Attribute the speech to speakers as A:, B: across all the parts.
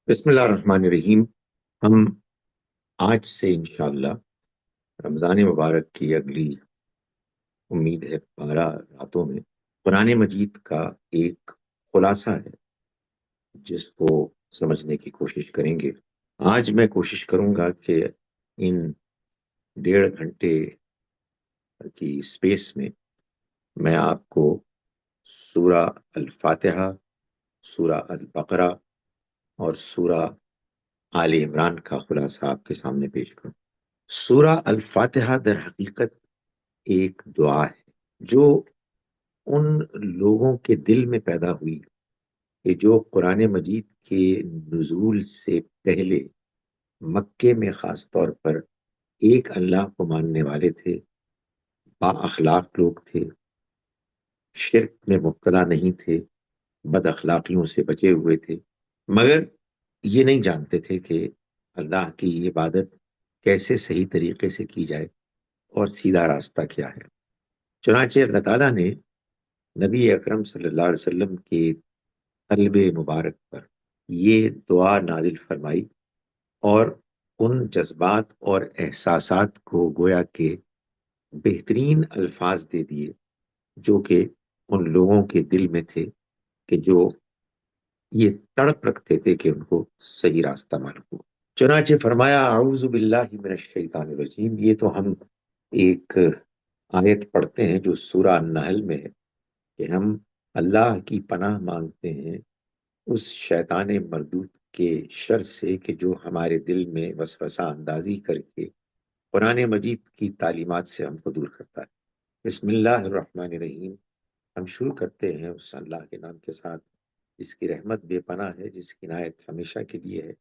A: بسم اللہ الرحمن الرحیم۔ ہم آج سے انشاءاللہ رمضان مبارک کی اگلی امید ہے 12 راتوں میں قرآن مجید کا ایک خلاصہ ہے جس کو سمجھنے کی کوشش کریں گے۔ آج میں کوشش کروں گا کہ ان 1.5 گھنٹے کی سپیس میں میں آپ کو سورہ الفاتحہ، سورہ البقرہ اور سورہ آل عمران کا خلاصہ آپ کے سامنے پیش کروں۔ سورہ الفاتحہ در حقیقت ایک دعا ہے جو ان لوگوں کے دل میں پیدا ہوئی کہ جو قرآن مجید کے نزول سے پہلے مکے میں خاص طور پر ایک اللہ کو ماننے والے تھے، با اخلاق لوگ تھے، شرک میں مبتلا نہیں تھے، بد اخلاقیوں سے بچے ہوئے تھے، مگر یہ نہیں جانتے تھے کہ اللہ کی عبادت کیسے صحیح طریقے سے کی جائے اور سیدھا راستہ کیا ہے۔ چنانچہ اللہ تعالیٰ نے نبی اکرم صلی اللہ علیہ وسلم کے قلب مبارک پر یہ دعا نازل فرمائی اور ان جذبات اور احساسات کو گویا کہ بہترین الفاظ دے دیے جو کہ ان لوگوں کے دل میں تھے کہ جو یہ تڑپ رکھتے تھے کہ ان کو صحیح راستہ معلوم ہو۔ چنانچہ فرمایا اعوذ باللہ من الشیطان الرجیم۔ یہ تو ہم ایک آیت پڑھتے ہیں جو سورہ النحل میں ہے کہ ہم اللہ کی پناہ مانگتے ہیں اس شیطان مردود کے شر سے کہ جو ہمارے دل میں وسوسہ اندازی کر کے قرآن مجید کی تعلیمات سے ہم کو دور کرتا ہے۔ بسم اللہ الرحمن الرحیم۔ ہم شروع کرتے ہیں اس اللہ کے نام کے ساتھ جس کی رحمت بے پناہ ہے، جس کی عنایت ہمیشہ کے لیے ہے۔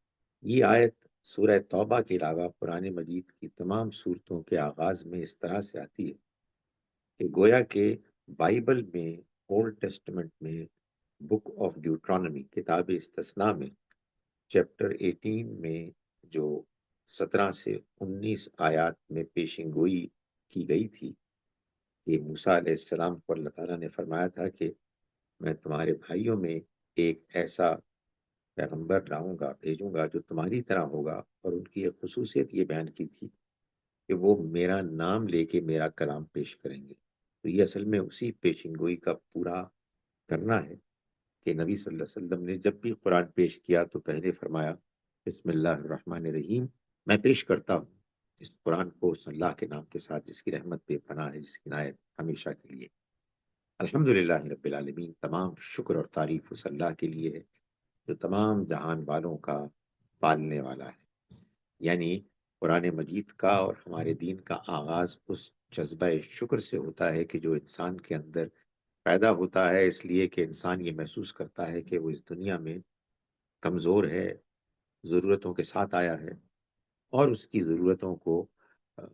A: یہ آیت سورہ توبہ کے علاوہ قرآن مجید کی تمام صورتوں کے آغاز میں اس طرح سے آتی ہے کہ گویا کہ بائبل میں، اولڈ ٹیسٹمنٹ میں، بک آف ڈیوٹرانومی کتاب استثناء میں چیپٹر 18 میں جو 17 سے 19 آیات میں پیشن گوئی کی گئی تھی کہ موسیٰ علیہ السلام کو اللہ تعالیٰ نے فرمایا تھا کہ میں تمہارے بھائیوں میں ایک ایسا پیغمبر لاؤں گا، بھیجوں گا جو تمہاری طرح ہوگا، اور ان کی ایک خصوصیت یہ بیان کی تھی کہ وہ میرا نام لے کے میرا کلام پیش کریں گے۔ تو یہ اصل میں اسی پیشن گوئی کا پورا کرنا ہے کہ نبی صلی اللہ علیہ وسلم نے جب بھی قرآن پیش کیا تو پہلے فرمایا بسم اللہ الرحمن الرحیم، میں پیش کرتا ہوں اس قرآن کو اس اللہ کے نام کے ساتھ جس کی رحمت بے پناہ ہے، جس کی عنایت ہمیشہ کے لیے۔ الحمدللہ رب العالمین، تمام شکر اور تعریف اس اللہ کے لیے ہے جو تمام جہان والوں کا پالنے والا ہے۔ یعنی قرآن مجید کا اور ہمارے دین کا آغاز اس جذبہ شکر سے ہوتا ہے کہ جو انسان کے اندر پیدا ہوتا ہے، اس لیے کہ انسان یہ محسوس کرتا ہے کہ وہ اس دنیا میں کمزور ہے، ضرورتوں کے ساتھ آیا ہے، اور اس کی ضرورتوں کو آ،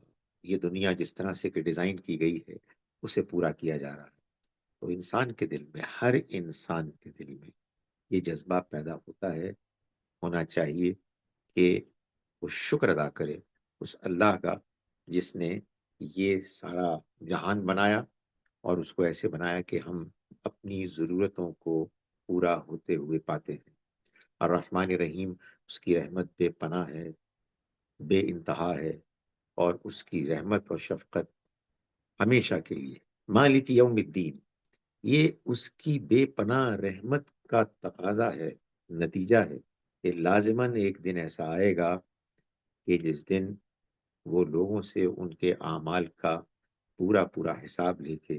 A: یہ دنیا جس طرح سے کہ ڈیزائن کی گئی ہے اسے پورا کیا جا رہا ہے۔ تو انسان کے دل میں، ہر انسان کے دل میں یہ جذبہ پیدا ہوتا ہے، ہونا چاہیے کہ وہ شکر ادا کرے اس اللہ کا جس نے یہ سارا جہان بنایا اور اس کو ایسے بنایا کہ ہم اپنی ضرورتوں کو پورا ہوتے ہوئے پاتے ہیں۔ الرحمن الرحیم، اس کی رحمت بے پناہ ہے، بے انتہا ہے، اور اس کی رحمت اور شفقت ہمیشہ کے لیے۔ مالک یوم الدین، یہ اس کی بے پناہ رحمت کا تقاضا ہے، نتیجہ ہے کہ لازماً ایک دن ایسا آئے گا کہ جس دن وہ لوگوں سے ان کے اعمال کا پورا پورا حساب لے کے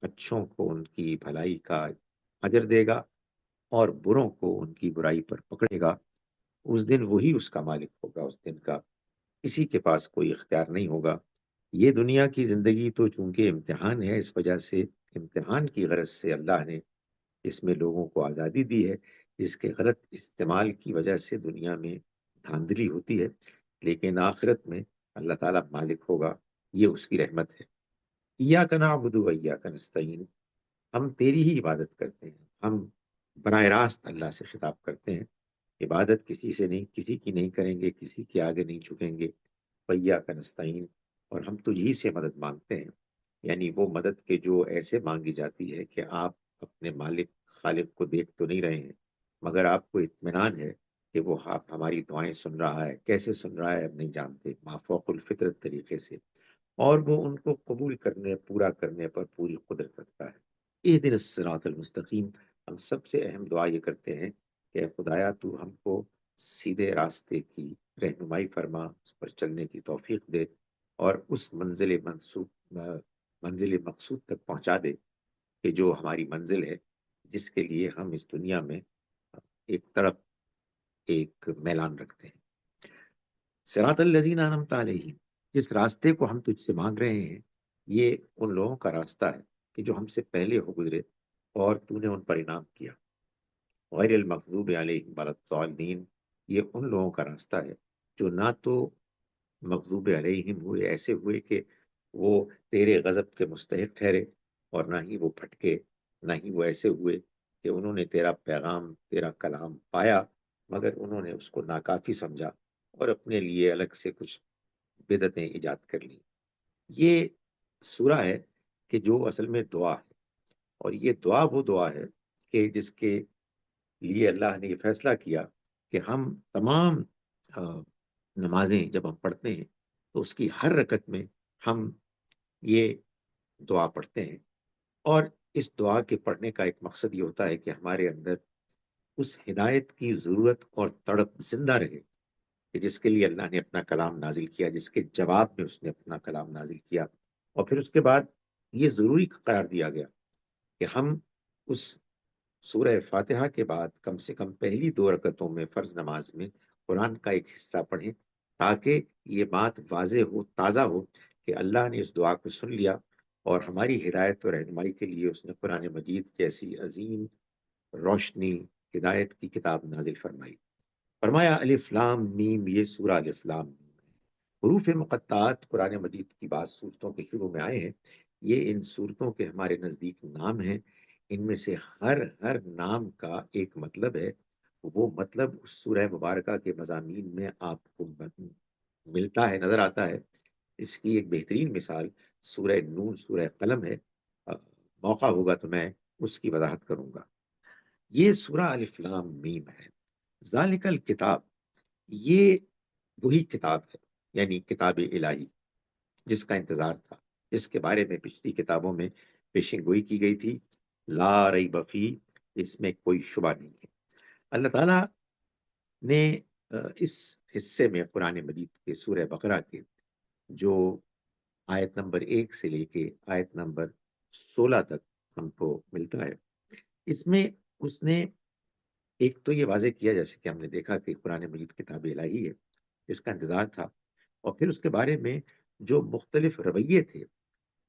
A: اچھوں کو ان کی بھلائی کا اجر دے گا اور بروں کو ان کی برائی پر پکڑے گا۔ اس دن وہی اس کا مالک ہوگا، اس دن کا کسی کے پاس کوئی اختیار نہیں ہوگا۔ یہ دنیا کی زندگی تو چونکہ امتحان ہے، اس وجہ سے امتحان کی غرض سے اللہ نے اس میں لوگوں کو آزادی دی ہے، جس کے غلط استعمال کی وجہ سے دنیا میں دھاندلی ہوتی ہے، لیکن آخرت میں اللہ تعالیٰ مالک ہوگا، یہ اس کی رحمت ہے۔ ایاک نعبد و ایاک نستعین، ہم تیری ہی عبادت کرتے ہیں، ہم براہ راست اللہ سے خطاب کرتے ہیں، عبادت کسی سے نہیں، کسی کی نہیں کریں گے، کسی کے آگے نہیں جھکیں گے۔ وَإِيَّاكَ نَسْتَعِينُ، اور ہم تجھ ہی سے مدد مانگتے ہیں، یعنی وہ مدد کے جو ایسے مانگی جاتی ہے کہ آپ اپنے مالک خالق کو دیکھ تو نہیں رہے ہیں، مگر آپ کو اطمینان ہے کہ وہ ہماری دعائیں سن رہا ہے. کیسے سن رہا ہے ہم نہیں جانتے، مافوق الفطرت طریقے سے، اور وہ ان کو قبول کرنے، پورا کرنے پر پوری قدرت رکھتا ہے. اہدنا الصراط المستقیم. ہم سب سے اہم دعا یہ کرتے ہیں کہ اے خدایا تو ہم کو سیدھے راستے کی رہنمائی فرما، اس پر چلنے کی توفیق دے، اور اس منزل مقصود تک پہنچا دے کہ جو ہماری منزل ہے، جس کے لیے ہم اس دنیا میں ایک طرف ایک میلان رکھتے ہیں. صراط الذین انعمت علیہم، جس راستے کو ہم تجھ سے مانگ رہے ہیں، یہ ان لوگوں کا راستہ ہے کہ جو ہم سے پہلے ہو گزرے اور تو نے ان پر انعام کیا. غیر المغضوب علیہم ولا الضالین، یہ ان لوگوں کا راستہ ہے جو نہ تو مغضوب علیہم ہوئے، ایسے ہوئے کہ وہ تیرے غضب کے مستحق ٹھہرے، اور نہ ہی وہ پھٹکے، نہ ہی وہ ایسے ہوئے کہ انہوں نے تیرا پیغام، تیرا کلام پایا مگر انہوں نے اس کو ناکافی سمجھا اور اپنے لیے الگ سے کچھ بدعتیں ایجاد کر لی. یہ سورہ ہے کہ جو اصل میں دعا ہے، اور یہ دعا وہ دعا ہے کہ جس کے لیے اللہ نے یہ فیصلہ کیا کہ ہم تمام نمازیں جب ہم پڑھتے ہیں تو اس کی ہر رکعت میں ہم یہ دعا پڑھتے ہیں. اور اس دعا کے پڑھنے کا ایک مقصد یہ ہوتا ہے کہ ہمارے اندر اس ہدایت کی ضرورت اور تڑپ زندہ رہے کہ جس کے لیے اللہ نے اپنا کلام نازل کیا، جس کے جواب میں اس نے اپنا کلام نازل کیا. اور پھر اس کے بعد یہ ضروری قرار دیا گیا کہ ہم اس سورہ فاتحہ کے بعد کم سے کم پہلی 2 رکعتوں میں فرض نماز میں قرآن کا ایک حصہ پڑھیں، تاکہ یہ بات واضح ہو، تازہ ہو کہ اللہ نے اس دعا کو سن لیا اور ہماری ہدایت اور رہنمائی کے لیے اس نے قرآن مجید جیسی عظیم روشنی ہدایت کی کتاب نازل فرمائی. فرمایا الف لام میم، یہ سورہ الف لام میم ہے. حروف مقطعات قرآن مجید کی بعض صورتوں کے شروع میں آئے ہیں. یہ ان صورتوں کے ہمارے نزدیک نام ہیں. ان میں سے ہر نام کا ایک مطلب ہے. وہ مطلب اس سورہ مبارکہ کے مضامین میں آپ کو ملتا ہے، نظر آتا ہے. اس کی ایک بہترین مثال سورہ نون، سورہ قلم ہے. موقع ہوگا تو میں اس کی وضاحت کروں گا. یہ سورہ الف لام میم ہے. ذالک الکتاب، یہ وہی کتاب ہے، یعنی کتاب الہی جس کا انتظار تھا، جس کے بارے میں پچھلی کتابوں میں پیشن گوئی کی گئی تھی. لا ریب فیہ، اس میں کوئی شبہ نہیں ہے. اللہ تعالیٰ نے اس حصے میں قرآن مجید کے سورہ بقرہ کے جو آیت نمبر 1 سے لے کے آیت نمبر 16 تک ہم کو ملتا ہے، اس میں اس نے ایک تو یہ واضح کیا، جیسے کہ ہم نے دیکھا کہ قرآن مجید کتاب الہی ہے جس کا انتظار تھا، اور پھر اس کے بارے میں جو مختلف رویے تھے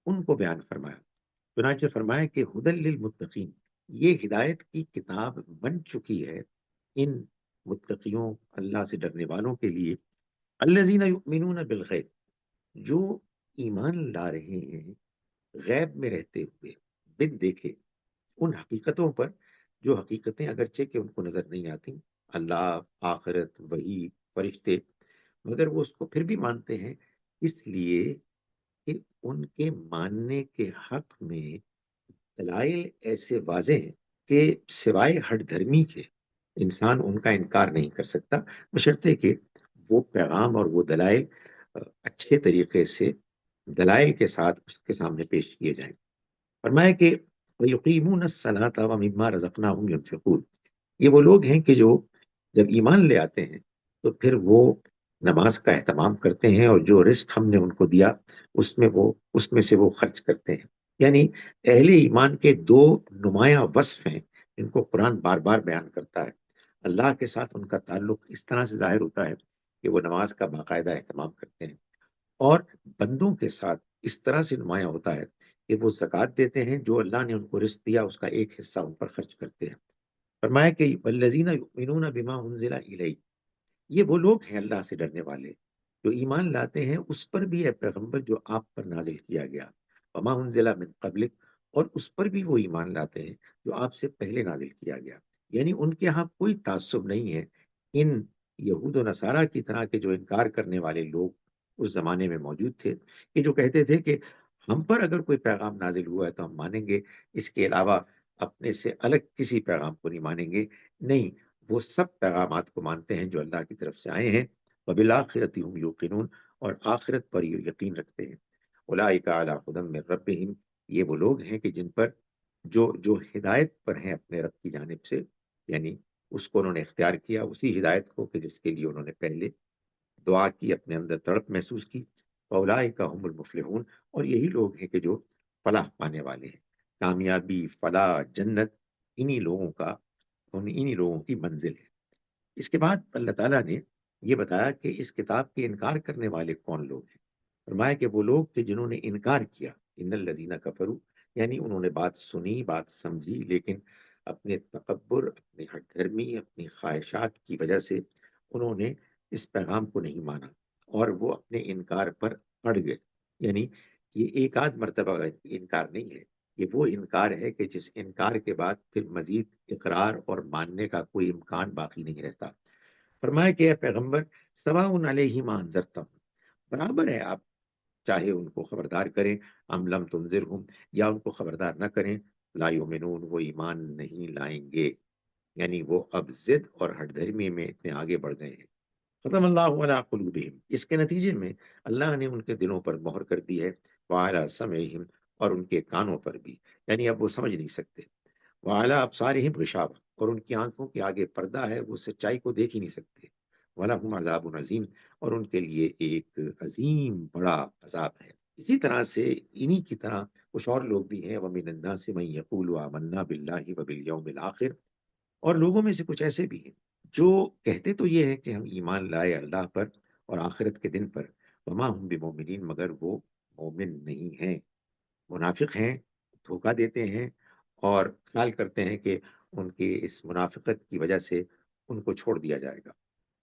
A: ان کو بیان فرمایا. چنانچہ فرمایا کہ ہدی للمتقین، یہ ہدایت کی کتاب بن چکی ہے ان متقیوں، اللہ سے ڈرنے والوں کے لیے. الذین یؤمنون بالغیب، جو ایمان لا رہے ہیں غیب میں رہتے ہوئے، بن دیکھے ان حقیقتوں پر جو حقیقتیں اگرچہ کہ ان کو نظر نہیں آتی، اللہ، آخرت، وحی، فرشتے، مگر وہ اس کو پھر بھی مانتے ہیں، اس لیے کہ ان کے ماننے کے حق میں دلائل ایسے واضح ہیں کہ سوائے ہٹ دھرمی کے انسان ان کا انکار نہیں کر سکتا، بشرطے کہ وہ پیغام اور وہ دلائل اچھے طریقے سے دلائل کے ساتھ اس کے سامنے پیش کیے جائیں. فرمایا کہ وَيُقِيمُونَ الصَّلَاةَ وَمِمَّا رَزَقْنَاهُمْ يُنْفِقُونَ، یہ وہ لوگ ہیں کہ جو جب ایمان لے آتے ہیں تو پھر وہ نماز کا اہتمام کرتے ہیں، اور جو رزق ہم نے ان کو دیا اس میں سے وہ خرچ کرتے ہیں. یعنی اہل ایمان کے 2 نمایاں وصف ہیں جن کو قرآن بار بار بیان کرتا ہے. اللہ کے ساتھ ان کا تعلق اس طرح سے ظاہر ہوتا ہے کہ وہ نماز کا باقاعدہ اہتمام کرتے ہیں، اور بندوں کے ساتھ اس طرح سے نمایاں ہوتا ہے کہ وہ زکوٰۃ دیتے ہیں، جو اللہ نے ان کو رزق دیا اس کا ایک حصہ ان پر خرچ کرتے ہیں. فرمایا کہ والذین یؤمنون بما انزل الیک، یہ وہ لوگ ہیں اللہ سے ڈرنے والے جو ایمان لاتے ہیں اس پر بھی، اے پیغمبر، جو آپ پر نازل کیا گیا، وما انزل من قبلک، اور اس پر بھی وہ ایمان لاتے ہیں جو آپ سے پہلے نازل کیا گیا. یعنی ان کے ہاں کوئی تعصب نہیں ہے ان یہود و نصارہ کی طرح کے جو انکار کرنے والے لوگ اس زمانے میں موجود تھے، کہ جو کہتے تھے کہ ہم پر اگر کوئی پیغام نازل ہوا ہے تو ہم مانیں گے، اس کے علاوہ اپنے سے الگ کسی پیغام کو نہیں مانیں گے. نہیں، وہ سب پیغامات کو مانتے ہیں جو اللہ کی طرف سے آئے ہیں، وبالآخرۃ هم یوقنون، اور آخرت پر یہ یقین رکھتے ہیں۔ اولئک علی ھدی من ربہم، یہ وہ لوگ ہیں کہ جن پر جو ہدایت پر ہیں اپنے رب کی جانب سے، یعنی اس کو انہوں نے اختیار کیا، اسی ہدایت کو کہ جس کے لیے انہوں نے پہلے دعا کی، اپنے اندر تڑپ محسوس کی۔ اولئک هم المفلحون، اور یہی لوگ ہیں کہ جو فلاح پانے والے ہیں۔ کامیابی، فلاح، جنت انہی لوگوں کا، انہی لوگوں کی منزل ہے۔ اس کے بعد اللہ تعالیٰ نے یہ بتایا کہ اس کتاب کے انکار کرنے والے کون لوگ ہیں۔ فرمایا کہ وہ لوگ کہ جنہوں نے انکار کیا، ان الذین کفروا، یعنی انہوں نے بات سنی، بات سمجھی، لیکن اپنے تکبر، اپنی ہٹ دھرمی، اپنی خواہشات کی وجہ سے انہوں نے اس پیغام کو نہیں مانا، اور وہ اپنے انکار پر اڑ گئے۔ یعنی یہ ایک آدھ مرتبہ کا انکار نہیں ہے، یہ وہ انکار ہے کہ جس انکار کے بعد پھر مزید اقرار اور ماننے کا کوئی امکان باقی نہیں رہتا۔ فرمایا کہ اے پیغمبر، سواء علیہم انذرتہم، برابر ہے آپ چاہے ان کو خبردار کریں، ام لم تنذرہم، یا ان کو خبردار نہ کریں، لا یؤمنون، وہ ایمان نہیں لائیں گے۔ یعنی وہ اب ضد اور ہٹ دھرمی میں اتنے آگے بڑھ گئے ہیں۔ ختم اللہ علی قلوبہم، اس کے نتیجے میں اللہ نے ان کے دلوں پر مہر کر دی ہے، وعلی سمعہم، اور ان کے کانوں پر بھی، یعنی اب وہ سمجھ نہیں سکتے، وعلی ابصارہم غشاوہ، اور ان کی آنکھوں کے آگے پردہ ہے، وہ سچائی کو دیکھ ہی نہیں سکتے، وَلَهُمْ عَذَابٌ عَظِيمٌ، اور ان کے لیے ایک عظیم بڑا عذاب ہے۔ اسی طرح سے انہی کی طرح کچھ اور لوگ بھی ہیں، وَمِنَ النَّاسِ مَن يَقُولُ آمَنَّا بِاللَّهِ وَبِالْيَوْمِ الْآخِرِ، اور لوگوں میں سے کچھ ایسے بھی ہیں جو کہتے تو یہ ہے کہ ہم ایمان لائے اللہ پر اور آخرت کے دن پر، وما ہم بمومنین، مگر وہ مومن نہیں ہیں، منافق ہیں، دھوکہ دیتے ہیں، اور خیال کرتے ہیں کہ ان کی اس منافقت کی وجہ سے ان کو چھوڑ دیا جائے گا۔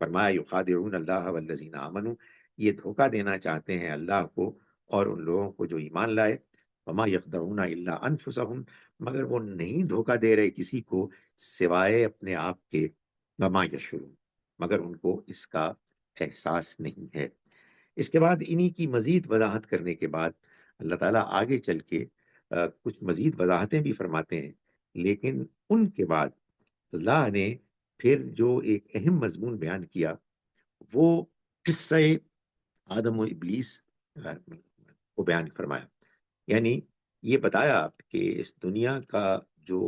A: فرمایا یخادعون اللہ والذین آمنوا، یہ دھوکہ دینا چاہتے ہیں اللہ کو اور ان لوگوں کو جو ایمان لائے، وما یخدعون الا انفسهم، مگر وہ نہیں دھوکہ دے رہے کسی کو سوائے اپنے آپ کے، وما یشعرون، مگر ان کو اس کا احساس نہیں ہے۔ اس کے بعد انہی کی مزید وضاحت کرنے کے بعد اللہ تعالیٰ آگے چل کے کچھ مزید وضاحتیں بھی فرماتے ہیں، لیکن ان کے بعد اللہ نے پھر جو ایک اہم مضمون بیان کیا، وہ قصہ آدم و ابلیس کو بیان فرمایا۔ یعنی یہ بتایا کہ اس دنیا کا جو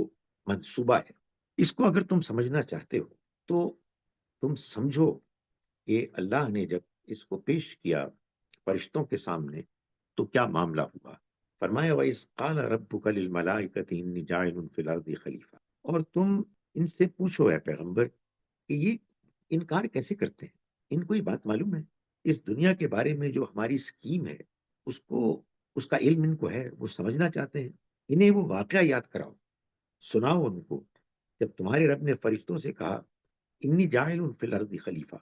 A: منصوبہ ہے، اس کو اگر تم سمجھنا چاہتے ہو تو تم سمجھو کہ اللہ نے جب اس کو پیش کیا فرشتوں کے سامنے تو کیا معاملہ ہوا۔ فرمایا وَإِذْ قَالَ رَبُّكَ لِلْمَلَائِكَةِ إِنِّي جَاعِلٌ فِي الْأَرْضِ خلیفہ، اور تم ان سے پوچھو اے پیغمبر کہ یہ انکار کیسے کرتے ہیں، ان کو یہ بات معلوم ہے، اس دنیا کے بارے میں جو ہماری اسکیم ہے اس کو، اس کا علم ان کو ہے، وہ سمجھنا چاہتے ہیں، انہیں وہ واقعہ یاد کراؤ، سناؤ ان کو، جب تمہارے رب نے فرشتوں سے کہا انی جاعل فی الارض خلیفہ،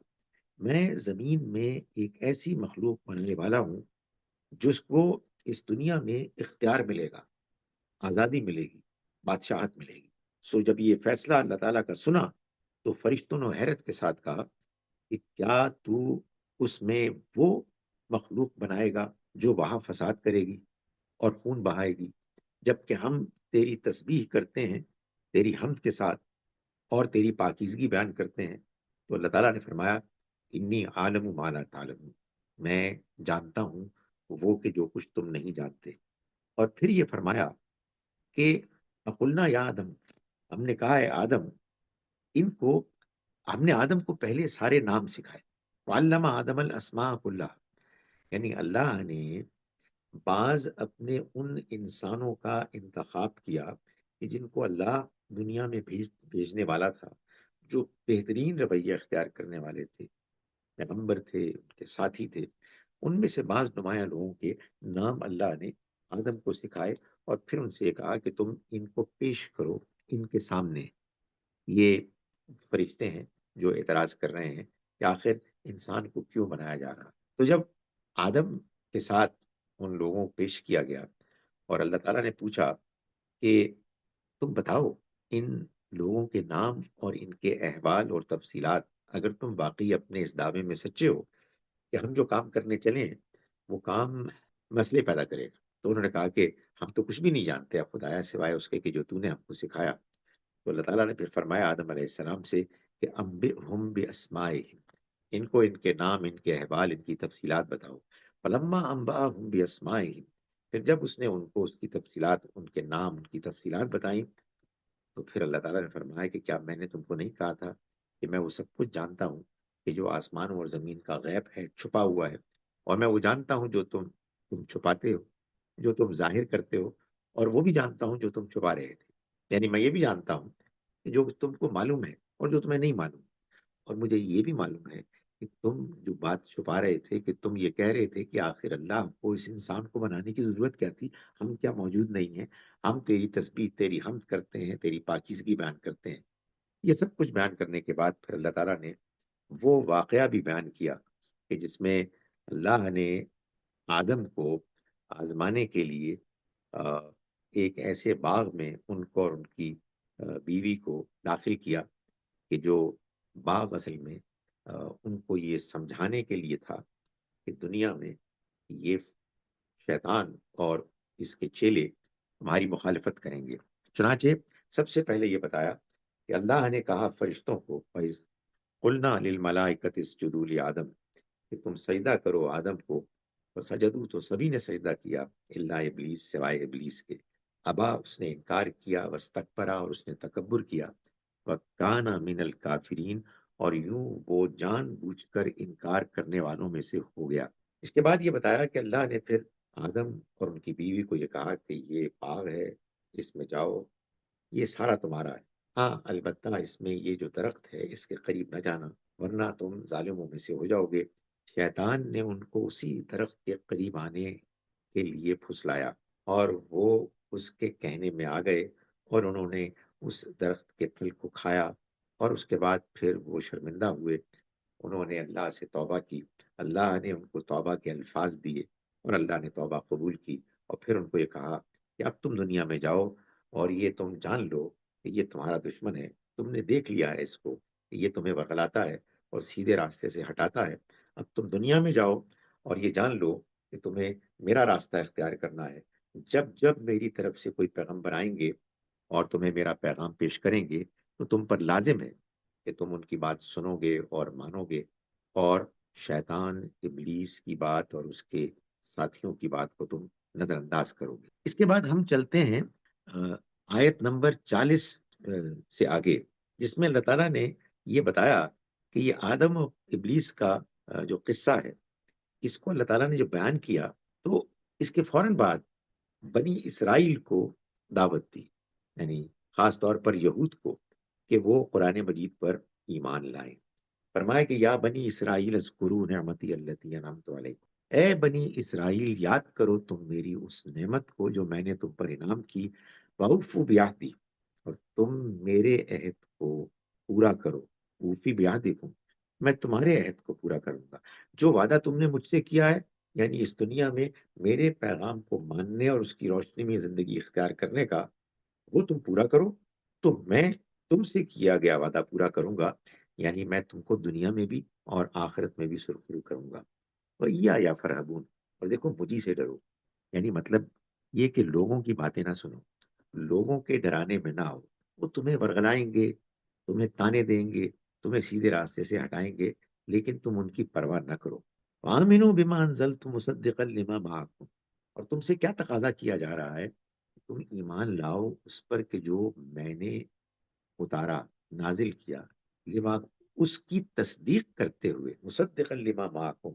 A: میں زمین میں ایک ایسی مخلوق بننے والا ہوں جس کو اس دنیا میں اختیار ملے گا، آزادی ملے گی، بادشاہت ملے گی۔ سو جب یہ فیصلہ اللہ تعالیٰ کا سنا تو فرشتوں نے حیرت کے ساتھ کہا کہ کیا تو اس میں وہ مخلوق بنائے گا جو وہاں فساد کرے گی اور خون بہائے گی، جبکہ ہم تیری تسبیح کرتے ہیں تیری حمد کے ساتھ اور تیری پاکیزگی بیان کرتے ہیں۔ تو اللہ تعالیٰ نے فرمایا انی عالم ما لا تعلمون، میں جانتا ہوں وہ کہ جو کچھ تم نہیں جانتے۔ اور پھر یہ فرمایا کہ فقلنا یا آدم، ہم نے کہا ہے آدم، ان کو، ہم نے آدم کو پہلے سارے نام سکھائے، وعلم آدم الاسماء کلها، یعنی اللہ نے بعض اپنے ان انسانوں کا انتخاب کیا کہ جن کو اللہ دنیا میں بھیجنے والا تھا، جو بہترین رویہ اختیار کرنے والے تھے، پیغمبر تھے، ان کے ساتھی تھے، ان میں سے بعض نمایاں لوگوں کے نام اللہ نے آدم کو سکھائے، اور پھر ان سے کہا کہ تم ان کو پیش کرو ان کے سامنے۔ یہ فرشتے ہیں جو اعتراض کر رہے ہیں کہ آخر انسان کو کیوں بنایا جا رہا۔ تو جب آدم کے ساتھ ان لوگوں کو پیش کیا گیا اور اللہ تعالیٰ نے پوچھا کہ تم بتاؤ ان لوگوں کے نام اور ان کے احوال اور تفصیلات، اگر تم واقعی اپنے اس دعوے میں سچے ہو کہ ہم جو کام کرنے چلے ہیں وہ کام مسئلے پیدا کرے گا، تو انہوں نے کہا کہ ہم تو کچھ بھی نہیں جانتے اب خدایا سوائے اس کے کہ جو تو نے ہم کو سکھایا۔ تو اللہ تعالیٰ نے پھر فرمایا آدم علیہ السلام سے کہ انبئہم باسمائہم، ان کو ان کے نام، ان کے احوال، ان کی تفصیلات بتاؤ۔ فلما انبأہم باسمائہم، پھر جب اس نے ان کو اس کی تفصیلات، ان کے نام، ان کی تفصیلات بتائیں، تو پھر اللہ تعالیٰ نے فرمایا کہ کیا میں نے تم کو نہیں کہا تھا کہ میں وہ سب کچھ جانتا ہوں کہ جو آسمانوں اور زمین کا غیب ہے، چھپا ہوا ہے، اور میں وہ جانتا ہوں جو تم چھپاتے ہو، جو تم ظاہر کرتے ہو، اور وہ بھی جانتا ہوں جو تم چھپا رہے تھے۔ یعنی میں یہ بھی جانتا ہوں کہ جو تم کو معلوم ہے اور جو تمہیں نہیں معلوم، اور مجھے یہ بھی معلوم ہے کہ تم جو بات چھپا رہے تھے، کہ تم یہ کہہ رہے تھے کہ آخر اللہ کو اس انسان کو بنانے کی ضرورت کیا تھی، ہم کیا موجود نہیں ہیں، ہم تیری تسبیح، تیری حمد کرتے ہیں، تیری پاکیزگی بیان کرتے ہیں۔ یہ سب کچھ بیان کرنے کے بعد پھر اللہ تعالیٰ نے وہ واقعہ بھی بیان کیا کہ جس میں اللہ نے آدم کو آزمانے کے لیے آ، ایک ایسے باغ میں ان کو اور ان کی بیوی کو داخل کیا، کہ جو باغ اصل میں ان کو یہ سمجھانے کے لیے تھا کہ دنیا میں یہ شیطان اور اس کے چیلے تمہاری مخالفت کریں گے۔ چنانچہ سب سے پہلے یہ بتایا کہ اللہ نے کہا فرشتوں کو، وَإِذْ قُلْنَا لِلْمَلَائِكَةِ اسْجُدُوا لِآدَمَ، کہ تم سجدہ کرو آدم کو، فسجدوا، تو سبھی نے سجدہ کیا، الا ابلیس، سوائے ابلیس کے، ابا، اس نے انکار کیا، واستکبرا، اور اس نے تکبر کیا، وکانا من الکافرین، اور یوں وہ جان بوجھ کر انکار کرنے والوں میں سے ہو گیا۔ اس کے بعد یہ بتایا کہ اللہ نے پھر آدم اور ان کی بیوی کو یہ کہا کہ یہ باغ ہے، اس میں جاؤ، یہ سارا تمہارا ہے، ہاں البتہ اس میں یہ جو درخت ہے اس کے قریب نہ جانا، ورنہ تم ظالموں میں سے ہو جاؤ گے۔ شیطان نے ان کو اسی درخت کے قریب آنے کے لیے پھسلایا، اور وہ اس کے کہنے میں آ گئے، اور انہوں نے اس درخت کے پھل کو کھایا، اور اس کے بعد پھر وہ شرمندہ ہوئے، انہوں نے اللہ سے توبہ کی، اللہ نے ان کو توبہ کے الفاظ دیے، اور اللہ نے توبہ قبول کی، اور پھر ان کو یہ کہا کہ اب تم دنیا میں جاؤ، اور یہ تم جان لو کہ یہ تمہارا دشمن ہے، تم نے دیکھ لیا ہے اس کو کہ یہ تمہیں ورغلاتا ہے اور سیدھے راستے سے ہٹاتا ہے، اب تم دنیا میں جاؤ اور یہ جان لو کہ تمہیں میرا راستہ اختیار کرنا ہے۔ جب جب میری طرف سے کوئی پیغمبر آئیں گے اور تمہیں میرا پیغام پیش کریں گے، تو تم پر لازم ہے کہ تم ان کی بات سنو گے اور مانو گے، اور شیطان ابلیس کی بات اور اس کے ساتھیوں کی بات کو تم نظر انداز کرو گے۔ اس کے بعد ہم چلتے ہیں آیت نمبر 40 سے آگے، جس میں اللہ تعالیٰ نے یہ بتایا کہ یہ آدم و ابلیس کا جو قصہ ہے، اس کو اللہ تعالیٰ نے جو بیان کیا، تو اس کے فوراً بعد بنی اسرائیل کو دعوت دی، یعنی خاص طور پر یہود کو، کہ وہ قرآن مجید پر ایمان لائیں۔ فرمایا کہ یا بنی اسرائیل اذکروا نعمتی التی انعمت علیکم، اے بنی اسرائیل یاد کرو تم میری اس نعمت کو جو میں نے تم پر انعام کی، وَأَوْفُوا بِعَہْدِی، اور تم میرے عہد کو پورا کرو، اوفی بعہدکم، میں تمہارے عہد کو پورا کروں گا، جو وعدہ تم نے مجھ سے کیا ہے، یعنی اس دنیا میں میرے پیغام کو ماننے اور اس کی روشنی میں زندگی اختیار کرنے کا، وہ تم پورا کرو، تو میں تم سے کیا گیا وعدہ پورا کروں گا، یعنی میں تم کو دنیا میں بھی اور آخرت میں بھی سرخرو کروں گا۔ یا فرحبون، اور دیکھو مجھی سے ڈرو، یعنی مطلب یہ کہ لوگوں کی باتیں نہ سنو، لوگوں کے ڈرانے میں نہ آؤ، وہ تمہیں ورغلائیں گے، تمہیں تانے دیں گے، تمہیں سیدھے راستے سے ہٹائیں گے، لیکن تم ان کی پرواہ نہ کرو۔ وَآمِنُوا بِمَا أَنزَلْتُ مُصَدِّقًا لِمَا مَعَكُمْ، اور تم سے کیا تقاضا کیا جا رہا ہے، تم ایمان لاؤ اس پر کہ جو میں نے اتارا، نازل کیا، لما، اس کی تصدیق کرتے ہوئے، مصدقا لما معکم،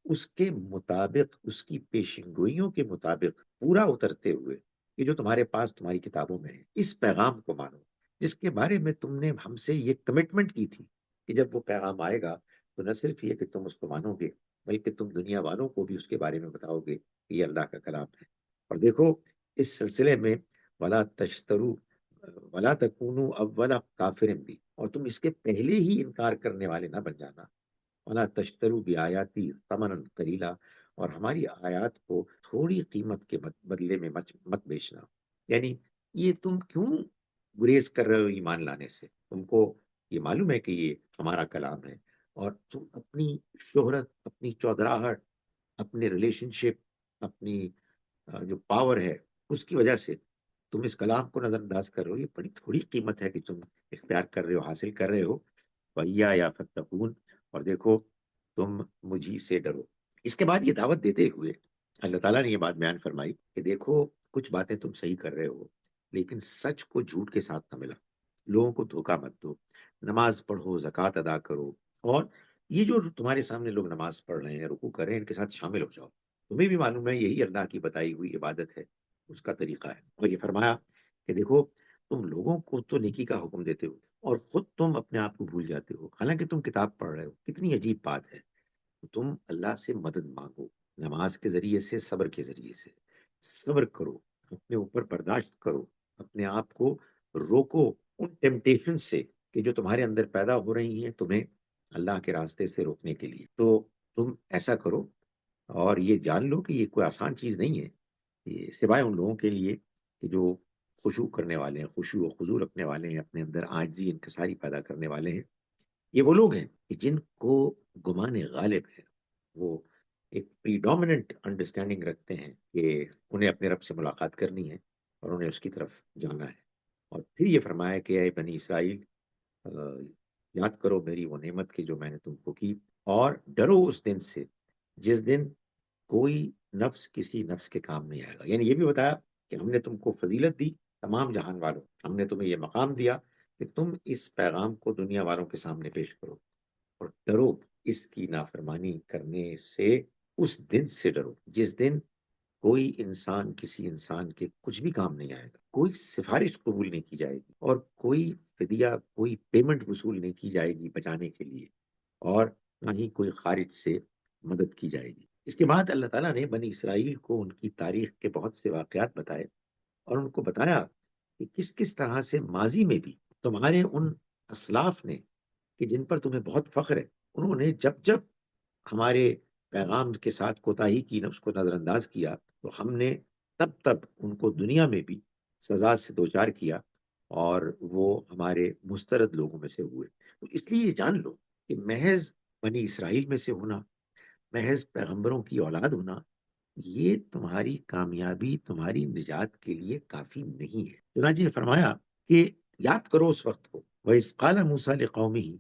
A: اس کے مطابق، اس کی پیشنگوئیوں کے مطابق پورا اترتے ہوئے، کہ جو تمہارے پاس تمہاری کتابوں میں ہے، اس پیغام کو مانو جس کے بارے میں تم نے ہم سے یہ کمٹمنٹ کی تھی کہ جب وہ پیغام آئے گا تو نہ صرف یہ کہ تم اس کو مانو گے، بلکہ تم دنیا والوں کو بھی اس کے بارے میں بتاؤ گے کہ یہ اللہ کا کلام ہے۔ اور دیکھو اس سلسلے میں ولا تشترو ولا تکونوا اول کافر بھی، اور تم اس کے پہلے ہی انکار کرنے والے نہ بن جانا، ولا تشترو بیااتی ثمنا قلیلا، اور ہماری آیات کو تھوڑی قیمت کے بدلے میں مت بیچنا، یعنی یہ تم کیوں گریز کر رہے ہو ایمان لانے سے، تم کو یہ معلوم ہے کہ یہ ہمارا کلام ہے، اور تم اپنی شہرت، اپنی چودراہٹ، اپنے ریلیشن شپ، اپنی جو پاور ہے، اس کی وجہ سے تم اس کلام کو نظر انداز کر رہے ہو، یہ بڑی تھوڑی قیمت ہے کہ تم اختیار کر رہے ہو، حاصل کر رہے ہو، وَإِيَّايَ فَاتَّقُونَ، اور دیکھو تم مجھی سے ڈرو۔ اس کے بعد یہ دعوت دیتے ہوئے اللہ تعالیٰ نے یہ بات بیان فرمائی کہ دیکھو کچھ باتیں تم صحیح کر رہے ہو، لیکن سچ کو جھوٹ کے ساتھ نہ ملا، لوگوں کو دھوکہ مت دو، نماز پڑھو، زکوٰۃ ادا کرو، اور یہ جو تمہارے سامنے لوگ نماز پڑھ رہے ہیں، رکوع کر رہے ہیں، ان کے ساتھ شامل ہو جاؤ۔ تمہیں بھی معلوم ہے یہی اللہ کی بتائی ہوئی عبادت ہے، اس کا طریقہ ہے۔ اور یہ فرمایا کہ دیکھو تم لوگوں کو تو نیکی کا حکم دیتے ہو اور خود تم اپنے آپ کو بھول جاتے ہو، حالانکہ تم کتاب پڑھ رہے ہو۔ کتنی عجیب بات ہے! تم اللہ سے مدد مانگو، نماز کے ذریعے سے، صبر کے ذریعے سے صبر کرو، اپنے اوپر برداشت کرو، اپنے آپ کو روکو ان ٹیمپٹیشن سے کہ جو تمہارے اندر پیدا ہو رہی ہیں تمہیں اللہ کے راستے سے روکنے کے لیے۔ تو تم ایسا کرو، اور یہ جان لو کہ یہ کوئی آسان چیز نہیں ہے، یہ سوائے ان لوگوں کے لیے کہ جو خشوع کرنے والے ہیں، خشوع و خضوع رکھنے والے ہیں، اپنے اندر عاجزی انکساری پیدا کرنے والے ہیں۔ یہ وہ لوگ ہیں کہ جن کو گمان غالب ہے، وہ ایک پریڈومیننٹ انڈرسٹینڈنگ رکھتے ہیں کہ انہیں اپنے رب سے ملاقات کرنی ہے اور انہیں اس کی طرف جانا ہے۔ اور پھر یہ فرمایا کہ اے بنی اسرائیل، آ، یاد کرو میری وہ نعمت کی جو میں نے تم کو کی، اور ڈرو اس دن سے جس دن کوئی نفس کسی نفس کے کام نہیں آئے گا۔ یعنی یہ بھی بتایا کہ ہم نے تم کو فضیلت دی، تمام جہان والوں، ہم نے تمہیں یہ مقام دیا کہ تم اس پیغام کو دنیا والوں کے سامنے پیش کرو، اور ڈرو اس کی نافرمانی کرنے سے، اس دن سے ڈرو جس دن کوئی انسان کسی انسان کے کچھ بھی کام نہیں آئے گا، کوئی سفارش قبول نہیں کی جائے گی، اور کوئی فدیہ، کوئی پیمنٹ وصول نہیں کی جائے گی بچانے کے لیے، اور نہ ہی کوئی خارج سے مدد کی جائے گی۔ اس کے بعد اللہ تعالیٰ نے بنی اسرائیل کو ان کی تاریخ کے بہت سے واقعات بتائے، اور ان کو بتایا کہ کس کس طرح سے ماضی میں بھی تمہارے ان اسلاف نے کہ جن پر تمہیں بہت فخر ہے، انہوں نے جب جب ہمارے پیغام کے ساتھ کوتاہی کی نا، اس کو نظر انداز کیا، تو ہم نے تب تب ان کو دنیا میں بھی سزا سے دوچار کیا، اور وہ ہمارے مسترد لوگوں میں سے ہوئے۔ تو اس لیے یہ جان لو کہ محض بنی اسرائیل میں سے ہونا، محض پیغمبروں کی اولاد ہونا، یہ تمہاری کامیابی، تمہاری نجات کے لیے کافی نہیں ہے۔ چنانچہ یہ فرمایا کہ یاد کرو اس وقت کو، وَإِذْ قَالَ مُوسَىٰ لِقَوْمِهِ،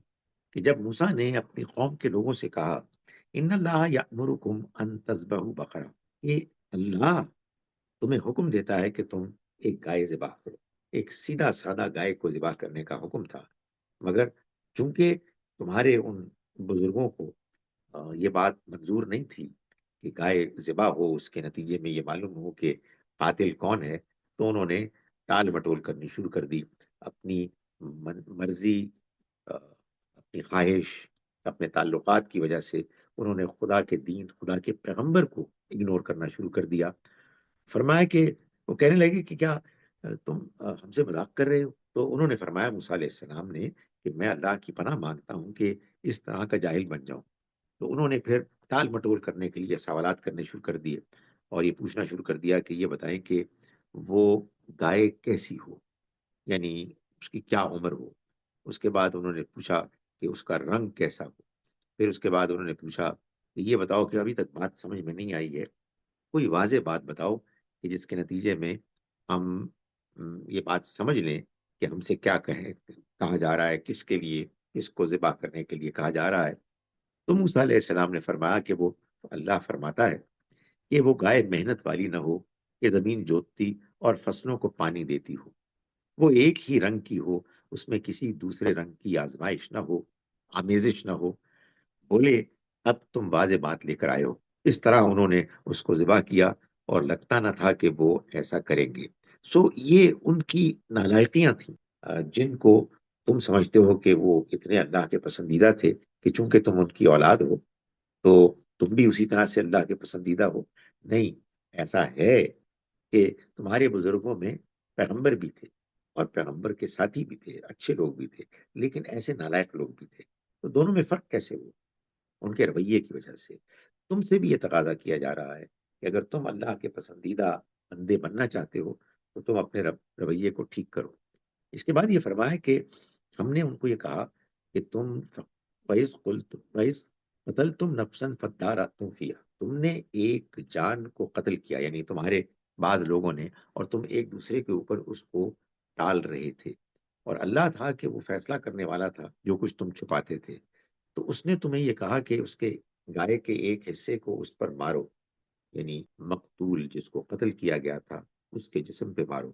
A: کہ جب موسیٰ نے اپنی قوم کے لوگوں سے کہا، ان اللہ یأمرکم ان تذبحوا بقرہ، کہ اللہ تمہیں حکم دیتا ہے کہ تم ایک گائے ذبح کرو۔ ایک سیدھا سادہ گائے کو ذبح کرنے کا حکم تھا، مگر چونکہ تمہارے ان بزرگوں کو یہ بات منظور نہیں تھی کہ گائے ذبح ہو، اس کے نتیجے میں یہ معلوم ہو کہ قاتل کون ہے، تو انہوں نے ٹال مٹول کرنی شروع کر دی، اپنی مرضی، آ، اپنی خواہش، اپنے تعلقات کی وجہ سے انہوں نے خدا کے دین، خدا کے پیغمبر کو اگنور کرنا شروع کر دیا۔ فرمایا کہ وہ کہنے لگے کہ کیا تم ہم سے مذاق کر رہے ہو؟ تو انہوں نے فرمایا موسیٰ علیہ السلام نے کہ میں اللہ کی پناہ مانگتا ہوں کہ اس طرح کا جاہل بن جاؤں۔ تو انہوں نے پھر ٹال مٹول کرنے کے لیے سوالات کرنے شروع کر دیے، اور یہ پوچھنا شروع کر دیا کہ یہ بتائیں کہ وہ گائے کیسی ہو، یعنی اس کی کیا عمر ہو۔ اس کے بعد انہوں نے پوچھا کہ اس کا رنگ کیسا ہو۔ پھر اس کے بعد انہوں نے پوچھا کہ یہ بتاؤ کہ ابھی تک بات سمجھ میں نہیں آئی ہے، کوئی واضح بات بتاؤ کہ جس کے نتیجے میں ہم یہ بات سمجھ لیں کہ ہم سے کیا کہا جا رہا ہے، کس کے لیے، کس کو ذبح کرنے کے لیے کہا جا رہا ہے۔ تو موسیٰ علیہ السلام نے فرمایا کہ وہ اللہ فرماتا ہے کہ وہ گائے محنت والی نہ ہو کہ زمین جوتتی اور فصلوں کو پانی دیتی ہو، وہ ایک ہی رنگ کی ہو، اس میں کسی دوسرے رنگ کی آزمائش نہ ہو، آمیزش نہ ہو۔ بولے اب تم واضح بات لے کر آئے ہو۔ اس طرح انہوں نے اس کو ذبح کیا، اور لگتا نہ تھا کہ وہ ایسا کریں گے۔ یہ ان کی نالائقیاں تھیں، جن کو تم سمجھتے ہو کہ وہ اتنے اللہ کے پسندیدہ تھے کہ چونکہ تم ان کی اولاد ہو تو تم بھی اسی طرح سے اللہ کے پسندیدہ ہو۔ نہیں، ایسا ہے کہ تمہارے بزرگوں میں پیغمبر بھی تھے، اور پیغمبر کے ساتھی بھی تھے، اچھے لوگ بھی تھے، لیکن ایسے نالائق لوگ بھی تھے۔ تو دونوں میں فرق کیسے ہوا؟ ان کے رویے کی وجہ سے۔ تم سے بھی یہ تقاضا کیا جا رہا ہے کہ اگر تم اللہ کے پسندیدہ بندے بننا چاہتے ہو تو تم اپنے رویے کو ٹھیک کرو۔ اس کے بعد یہ فرمایا کہ ہم نے ان کو یہ کہا کہ تم وَإِذْ قَتَلْتُمْ نَفْسًا فَادَّارَأْتُمْ فِيهَا، تم نے ایک جان کو قتل کیا، یعنی تمہارے بعض لوگوں نے، اور تم ایک دوسرے کے اوپر اس کو ٹال رہے تھے۔ اور اللہ تھا کہ وہ فیصلہ کرنے والا تھا جو کچھ تم چھپاتے تھے، تو اس نے تمہیں یہ کہا کہ اس کے گائے کے ایک حصے کو اس پر مارو، یعنی مقتول جس کو قتل کیا گیا تھا اس کے جسم پہ مارو،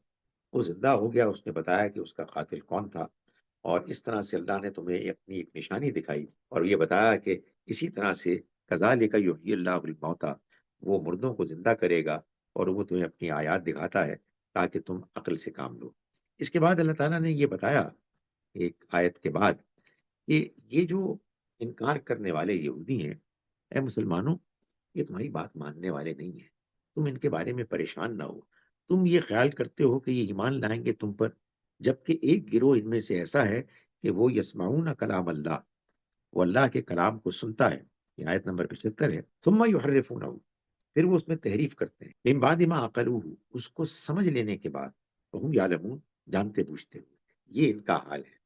A: وہ زندہ ہو گیا، اس نے بتایا کہ اس کا قاتل کون تھا، اور اس طرح سے اللہ نے تمہیں اپنی ایک نشانی دکھائی اور یہ بتایا کہ اسی طرح سے کذالک یحیی اللہ الموتیٰ، وہ مردوں کو زندہ کرے گا، اور وہ تمہیں اپنی آیات دکھاتا ہے تاکہ تم عقل سے کام لو۔ اس کے بعد اللہ تعالیٰ نے یہ بتایا ایک آیت کے بعد کہ یہ جو انکار کرنے والے یہودی ہیں، اے مسلمانوں، یہ تمہاری بات ماننے والے نہیں ہیں، تم ان کے بارے میں پریشان نہ ہو۔ تم یہ خیال کرتے ہو کہ یہ ایمان لائیں گے تم پر، جبکہ ایک گروہ ان میں سے ایسا ہے کہ وہ یسمعون کلام اللہ، وہ اللہ کے کلام کو سنتا ہے، یہ آیت نمبر 75 ہے، ثم یحرفونہ، پھر وہ اس میں تحریف کرتے ہیں، من بعد ما عقلوہ، اس کو سمجھ لینے کے بعد، وہم یعلمون، جانتے بوجھتے ہوئے، یہ ان کا حال ہے۔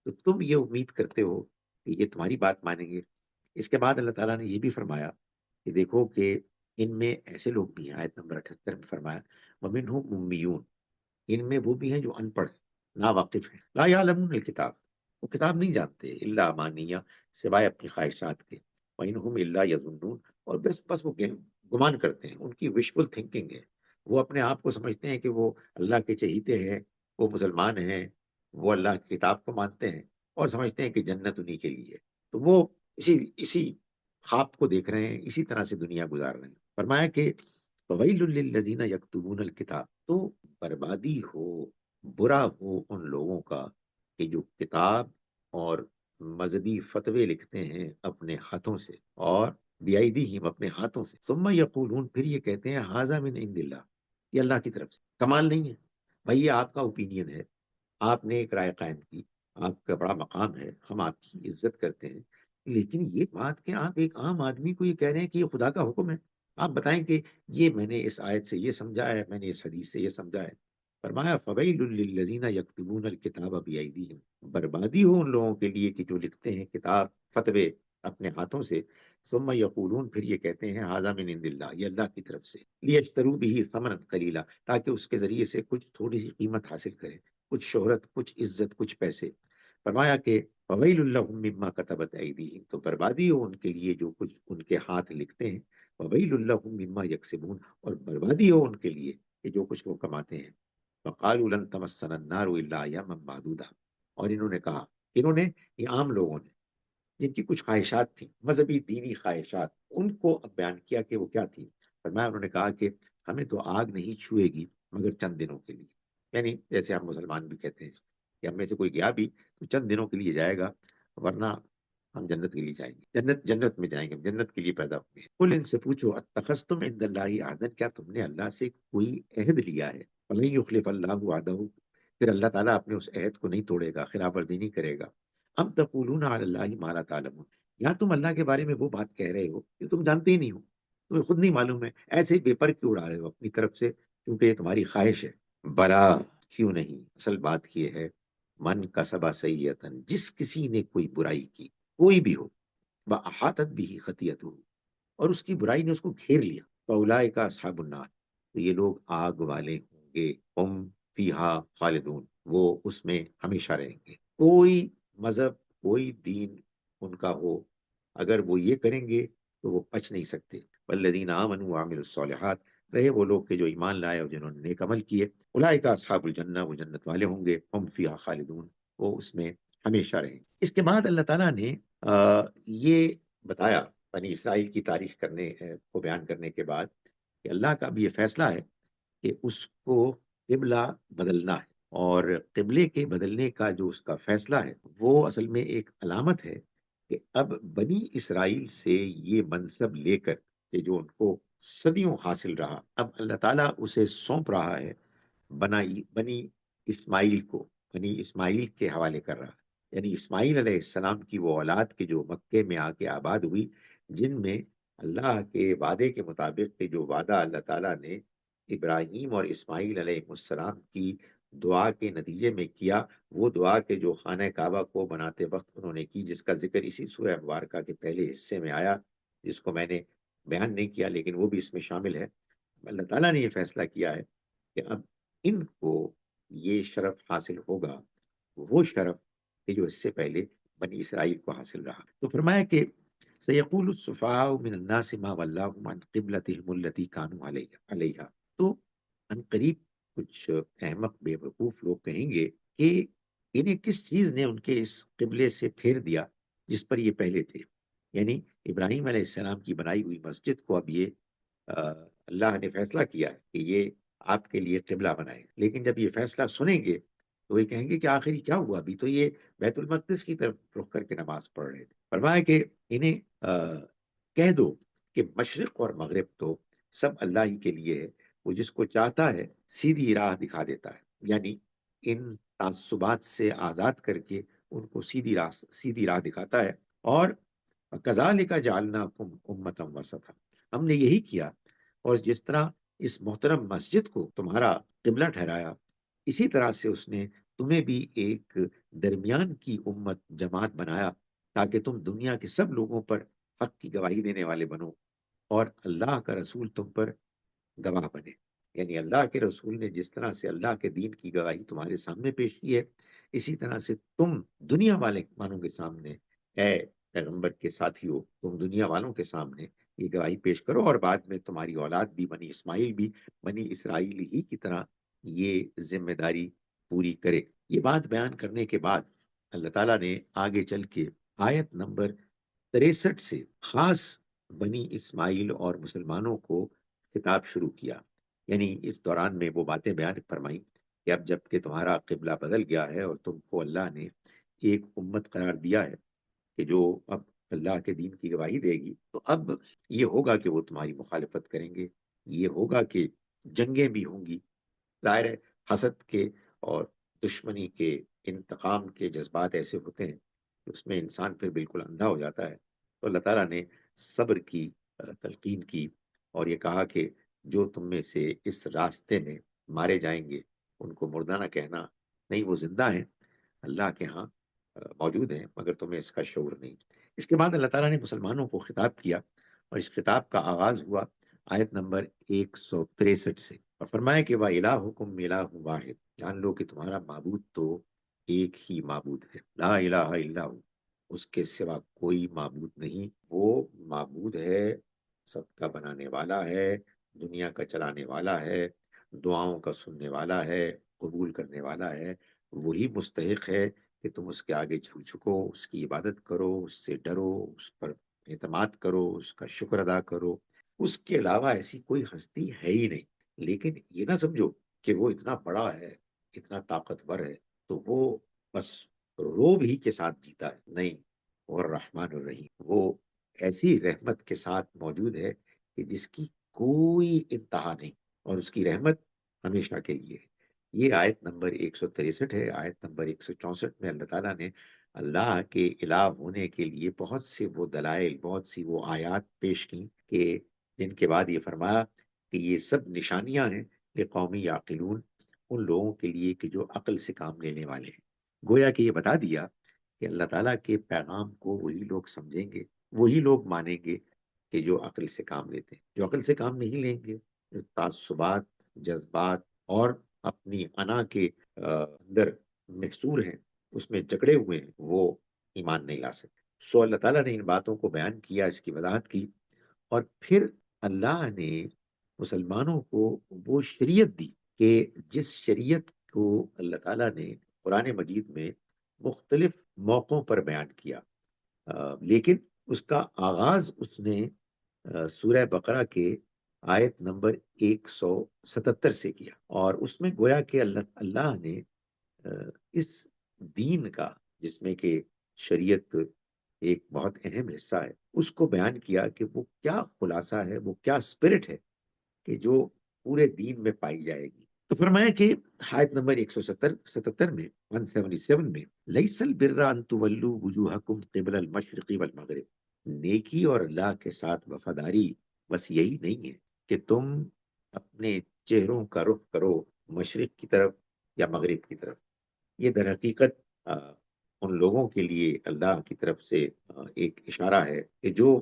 A: تو تم یہ امید کرتے ہو کہ یہ تمہاری بات مانیں گے۔ اس کے بعد اللہ تعالیٰ نے یہ بھی فرمایا کہ دیکھو کہ ان میں ایسے لوگ بھی ہیں، آیت نمبر 78 میں فرمایا وَمِنْهُمْ أُمِّيُّونَ، ان میں وہ بھی ہیں جو ان پڑھ ہیں، نا واقف ہیں، لا یعلمون الکتاب، وہ کتاب نہیں جانتے، الا امانیہ، سوائے اپنی خواہشات کے، وَإِنْهُمْ إِلَّا يَظُنُّونَ، اور بس وہ گمان کرتے ہیں، ان کی وشفل تھنکنگ ہے، وہ اپنے آپ کو سمجھتے ہیں کہ وہ اللہ کے چہیتے ہیں، وہ مسلمان ہیں، وہ اللہ کی کتاب کو مانتے ہیں، اور سمجھتے ہیں کہ جنت انہی کے لیے ہے، تو وہ اسی خواب کو دیکھ رہے ہیں، اسی طرح سے دنیا گزار رہے ہیں۔ فرمایا کہ فَوَيْلٌ لِّلَّذِينَ يَكْتُبُونَ الْكِتَابَ، تو بربادی ہو، برا ہو ان لوگوں کا کہ جو کتاب اور مذہبی فتوے لکھتے ہیں اپنے ہاتھوں سے، اور بیائیدیہم، اپنے ہاتھوں سے، ثم یقولون، پھر یہ کہتے ہیں ھذا من عند اللہ، یہ اللہ کی طرف سے، کمال نہیں ہے بھائی، یہ آپ کا اوپینین ہے، آپ نے ایک رائے قائم کی، آپ کا بڑا مقام ہے، ہم آپ کی عزت کرتے ہیں، لیکن یہ بات کہ آپ ایک عام آدمی کو یہ کہہ رہے ہیں کہ یہ خدا کا حکم ہے، آپ بتائیں کہ یہ میں نے اس آیت سے یہ سمجھا ہے، میں نے اس حدیث سے یہ سمجھا ہے۔ فرمایا فَوَيْلٌ لِّلَّذِينَ يَكْتُبُونَ الْكِتَابَ بِأَيْدِيهِمْ، بربادی ہو ان لوگوں کے لیے کہ جو لکھتے ہیں کتاب فتوے اپنے ہاتھوں سے، ثم یقولون، پھر یہ کہتے ہیں ھذا من عند اللہ، یہ اللہ کی طرف سے، لیشتروا به ثمنا قلیلا، تاکہ اس کے ذریعے سے کچھ تھوڑی سی قیمت حاصل کریں، کچھ شہرت، کچھ عزت، کچھ پیسے۔ فرمایا کہ فَوَيْلٌ لَّهُم مِّمَّا كَتَبَتْ أَيْدِيهِمْ، تو بربادی ہو ان کے لیے جو کچھ ان کے ہاتھ لکھتے ہیں، وَوَيْلٌ لَّهُم مِّمَّا يَكْسِبُونَ، اور بربادی ہو ان کے لیے کہ جو کچھ وہ کماتے ہیں۔ وَقَالُوا لَن تَمَسَّنَا النَّارُ إِلَّا أَيَّامًا مَّعْدُودَةً، اور انہوں نے کہا، انہوں نے، یہ عام لوگوں نے جن کی کچھ خواہشات تھیں، مذہبی دینی خواہشات، ان کو اب بیان کیا کہ وہ کیا تھی۔ فرمایا، انہوں نے کہا کہ ہمیں تو آگ نہیں چھوئے گی مگر چند دنوں کے لیے، یعنی جیسے ہم مسلمان بھی کہتے ہیں کہ ہم میں سے کوئی گیا بھی تو چند دنوں کے لیے جائے گا، ورنہ ہم جنت کے لیے جائیں گے، جنت میں جائیں گے، ہم جنت کے لیے پیدا ہوئے ہیں۔ قل، ان سے پوچھو، اتخذتم عند اللہ عہدا، کیا تم نے اللہ سے کوئی عہد لیا ہے؟ فلن یخلف اللہ وعدہ، پھر اللہ تعالیٰ اپنے اس عہد کو نہیں توڑے گا، خلاف ورزی نہیں کرے گا۔ ام تقولون علی اللہ ما لا تعلمون، یا تم اللہ کے بارے میں وہ بات کہہ رہے ہو کہ تم جانتے ہی نہیں ہو، تمہیں خود نہیں معلوم ہے، ایسے ہی بے پر کیوں اڑا رہے ہو اپنی طرف سے، کیونکہ یہ تمہاری خواہش ہے۔ بلا، کیوں نہیں، اصل بات یہ ہے، من کسب سیئۃ، جس کسی نے کوئی برائی کی، کوئی بھی ہو، وَأَحَاطَتْ بِهِ خَطِیئَتُهُ، اور اس کی برائی نے اس کو گھیر لیا، فَأُولَٰئِکَ أَصْحَابُ النَّارِ، تو یہ لوگ آگ والے ہوں گے، ہم فیہا خالدون، وہ اس میں ہمیشہ رہیں گے۔ کوئی مذہب، کوئی دین ان کا ہو، اگر وہ یہ کریں گے تو وہ بچ نہیں سکتے۔ والذین آمنوا وعملوا الصالحات، رہے وہ لوگ کہ جو ایمان لائے اور جنہوں نے نیک عمل کیے، اولئک اصحاب الجنہ، وہ جنت والے ہوں گے، ہم فیہا خالدون، وہ اس میں ہمیشہ رہیں گے۔ اس کے بعد اللہ تعالیٰ نے یہ بتایا بنی اسرائیل کی تاریخ کرنے کو بیان کرنے کے بعد کہ اللہ کا بھی یہ فیصلہ ہے کہ اس کو قبلہ بدلنا ہے، اور قبلے کے بدلنے کا جو اس کا فیصلہ ہے وہ اصل میں ایک علامت ہے کہ اب بنی اسرائیل سے یہ منصب لے کر کہ جو ان کو صدیوں حاصل رہا، اب اللہ تعالیٰ اسے سونپ رہا ہے بنی اسماعیل کو، بنی اسماعیل کے حوالے کر رہا ہے، یعنی اسماعیل علیہ السلام کی وہ اولاد کے جو مکے میں آ کے آباد ہوئی، جن میں اللہ کے وعدے کے مطابق کہ جو وعدہ اللہ تعالیٰ نے ابراہیم اور اسماعیل علیہ السلام کی دعا کے نتیجے میں کیا، وہ دعا کے جو خانہ کعبہ کو بناتے وقت انہوں نے کی، جس کا ذکر اسی سورہ مبارکہ کے پہلے حصے میں آیا، جس کو میں نے بیان نہیں کیا لیکن وہ بھی اس میں شامل ہے۔ اللہ تعالیٰ نے یہ فیصلہ کیا ہے کہ اب ان کو یہ شرف حاصل ہوگا وہ شرف کہ جو اس سے پہلے بنی اسرائیل کو حاصل رہا۔ تو فرمایا کہ سیقول السفہاء من الناس ما ولاهم عن قبلتهم التي كانوا علیہا، تو ان قریب کچھ احمق بے وقوف لوگ کہیں گے کہ انہیں کس چیز نے ان کے اس قبلے سے پھیر دیا جس پر یہ پہلے تھے، یعنی ابراہیم علیہ السلام کی بنائی ہوئی مسجد کو اب یہ اللہ نے فیصلہ کیا ہے کہ یہ آپ کے لیے قبلہ بنائے، لیکن جب یہ فیصلہ سنیں گے تو یہ کہیں گے کہ آخر کیا ہوا، ابھی تو یہ بیت المقدس کی طرف رخ کر کے نماز پڑھ رہے تھے۔ فرمایا کہ انہیں کہہ دو کہ مشرق اور مغرب تو سب اللہ ہی کے لیے ہے، وہ جس کو چاہتا ہے سیدھی راہ دکھا دیتا ہے، یعنی ان تعصبات سے آزاد کر کے ان کو سیدھی راہ دکھاتا ہے۔ اور کذالک جعلناکم امۃ وسطا، ہم نے یہی کیا، اور جس طرح اس محترم مسجد کو تمہارا قبلہ ٹھہرایا، اسی طرح سے اس نے تمہیں بھی ایک درمیان کی امت جماعت بنایا تاکہ تم دنیا کے سب لوگوں پر حق کی گواہی دینے والے بنو اور اللہ کا رسول تم پر گواہ بنے۔ یعنی اللہ کے رسول نے جس طرح سے اللہ کے دین کی گواہی تمہارے سامنے پیش کی ہے، اسی طرح سے تم دنیا والوں کے سامنے، اے پیغمبر کے ساتھیوں، تم دنیا والوں کے سامنے یہ گواہی پیش کرو، اور بعد میں تمہاری اولاد بھی، بنی اسماعیل بھی بنی اسرائیل ہی کی طرح یہ ذمہ داری پوری کرے۔ یہ بات بیان کرنے کے بعد اللہ تعالیٰ نے آگے چل کے آیت نمبر 63 سے خاص بنی اسماعیل اور مسلمانوں کو خطاب شروع کیا، یعنی اس دوران میں وہ باتیں بیان فرمائیں کہ اب جب کہ تمہارا قبلہ بدل گیا ہے اور تم کو اللہ نے ایک امت قرار دیا ہے کہ جو اب اللہ کے دین کی گواہی دے گی، تو اب یہ ہوگا کہ وہ تمہاری مخالفت کریں گے، یہ ہوگا کہ جنگیں بھی ہوں گی۔ ظاہر ہے حسد کے اور دشمنی کے، انتقام کے جذبات ایسے ہوتے ہیں کہ اس میں انسان پھر بالکل اندھا ہو جاتا ہے۔ تو اللہ تعالیٰ نے صبر کی تلقین کی اور یہ کہا کہ جو تم میں سے اس راستے میں مارے جائیں گے ان کو مردہ نہ کہنا، نہیں، وہ زندہ ہیں، اللہ کے ہاں موجود ہیں، مگر تمہیں اس کا شعور نہیں۔ اس کے بعد اللہ تعالیٰ نے مسلمانوں کو خطاب کیا، اور اس خطاب کا آغاز ہوا آیت نمبر 163 سے، اور فرمایا کہ وَإِلَٰهُكُمْ إِلَٰهٌ وَاحِدٌ، جان لو کہ تمہارا معبود تو ایک ہی معبود ہے، لا الہ الا ہو، اس کے سوا کوئی معبود نہیں، وہ معبود ہے، سب کا بنانے والا ہے، دنیا کا چلانے والا ہے، دعاؤں کا سننے والا ہے، قبول کرنے والا ہے، وہی مستحق ہے کہ تم اس کے آگے جھکو، اس کی عبادت کرو، اس سے ڈرو، اس پر اعتماد کرو، اس کا شکر ادا کرو۔ اس کے علاوہ ایسی کوئی ہستی ہے ہی نہیں۔ لیکن یہ نہ سمجھو کہ وہ اتنا بڑا ہے، اتنا طاقتور ہے تو وہ بس روب ہی کے ساتھ جیتا ہے، نہیں، اور رحمان الرحیم، وہ ایسی رحمت کے ساتھ موجود ہے کہ جس کی کوئی انتہا نہیں، اور اس کی رحمت ہمیشہ کے لیے ہے۔ یہ آیت نمبر 163 ہے۔ آیت نمبر 164 میں اللہ تعالیٰ نے اللہ کے الہ ہونے کے لیے بہت سے وہ دلائل، بہت سی وہ آیات پیش کی کہ جن کے بعد یہ فرمایا کہ یہ سب نشانیاں ہیں لقومی یعقلون، ان لوگوں کے لیے کہ جو عقل سے کام لینے والے ہیں۔ گویا کہ یہ بتا دیا کہ اللہ تعالیٰ کے پیغام کو وہی لوگ سمجھیں گے، وہی لوگ مانیں گے کہ جو عقل سے کام لیتے ہیں۔ جو عقل سے کام نہیں لیں گے، جو تعصبات، جذبات اور اپنی انا کے اندر محصور ہیں، اس میں جکڑے ہوئے ہیں، وہ ایمان نہیں لا سکتے۔ سو اللہ تعالیٰ نے ان باتوں کو بیان کیا، اس کی وضاحت کی، اور پھر اللہ نے مسلمانوں کو وہ شریعت دی کہ جس شریعت کو اللہ تعالیٰ نے قرآن مجید میں مختلف موقعوں پر بیان کیا، لیکن اس کا آغاز اس نے سورہ بقرہ کے آیت نمبر 177 سے کیا، اور اس میں گویا کہ اللہ نے اس دین کا، جس میں کہ شریعت ایک بہت اہم حصہ ہے، اس کو بیان کیا کہ وہ کیا خلاصہ ہے، وہ کیا اسپرٹ ہے کہ جو پورے دین میں پائی جائے گی۔ تو فرمایا کہ آیت نمبر 177 میں 177 میں لیس البر ان تولوا وجوہکم قبل المشرق والمغرب، نیکی اور اللہ کے ساتھ وفاداری بس یہی نہیں ہے کہ تم اپنے چہروں کا رخ کرو مشرق کی طرف یا مغرب کی طرف۔ یہ در حقیقت ان لوگوں کے لیے اللہ کی طرف سے ایک اشارہ ہے کہ جو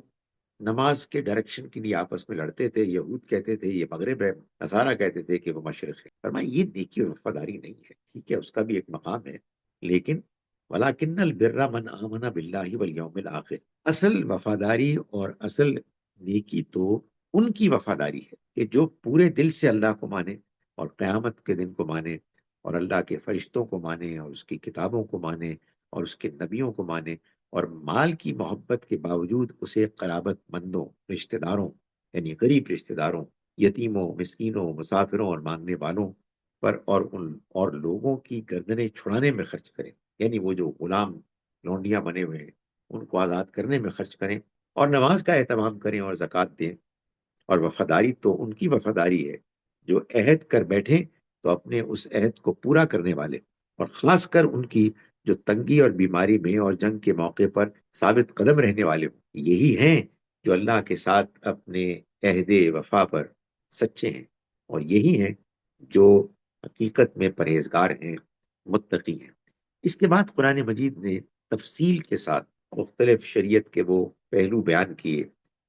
A: نماز کے ڈائریکشن کے لیے آپس میں لڑتے تھے، یہود کہتے تھے یہ مغرب ہے، نصارہ کہتے تھے کہ وہ مشرق ہے۔ فرمایا یہ نیکی اور وفاداری نہیں ہے، ٹھیک ہے، اس کا بھی ایک مقام ہے، لیکن وَلَٰكِنَّ الْبِرَّ مَنْ آمَنَ بِاللَّهِ وَالْيَوْمِ الْآخِرِ، اصل وفاداری اور اصل نیکی تو ان کی وفاداری ہے کہ جو پورے دل سے اللہ کو مانے اور قیامت کے دن کو مانے اور اللہ کے فرشتوں کو مانے اور اس کی کتابوں کو مانے اور اس کے نبیوں کو مانے، اور مال کی محبت کے باوجود اسے قرابت مندوں، رشتہ داروں، یعنی غریب رشتہ داروں، یتیموں، مسکینوں، مسافروں اور مانگنے والوں پر اور لوگوں کی گردنیں چھڑانے میں خرچ کریں، یعنی وہ جو غلام لونڈیاں بنے ہوئے ہیں ان کو آزاد کرنے میں خرچ کریں، اور نماز کا اہتمام کریں اور زکوٰۃ دیں۔ اور وفاداری تو ان کی وفاداری ہے جو عہد کر بیٹھیں تو اپنے اس عہد کو پورا کرنے والے، اور خاص کر ان کی جو تنگی اور بیماری میں اور جنگ کے موقع پر ثابت قدم رہنے والے ہوں، یہی ہیں جو اللہ کے ساتھ اپنے عہد وفا پر سچے ہیں، اور یہی ہیں جو حقیقت میں پرہیزگار ہیں، متقی ہیں۔ اس کے بعد قرآن مجید نے تفصیل کے ساتھ مختلف شریعت کے وہ پہلو بیان کیے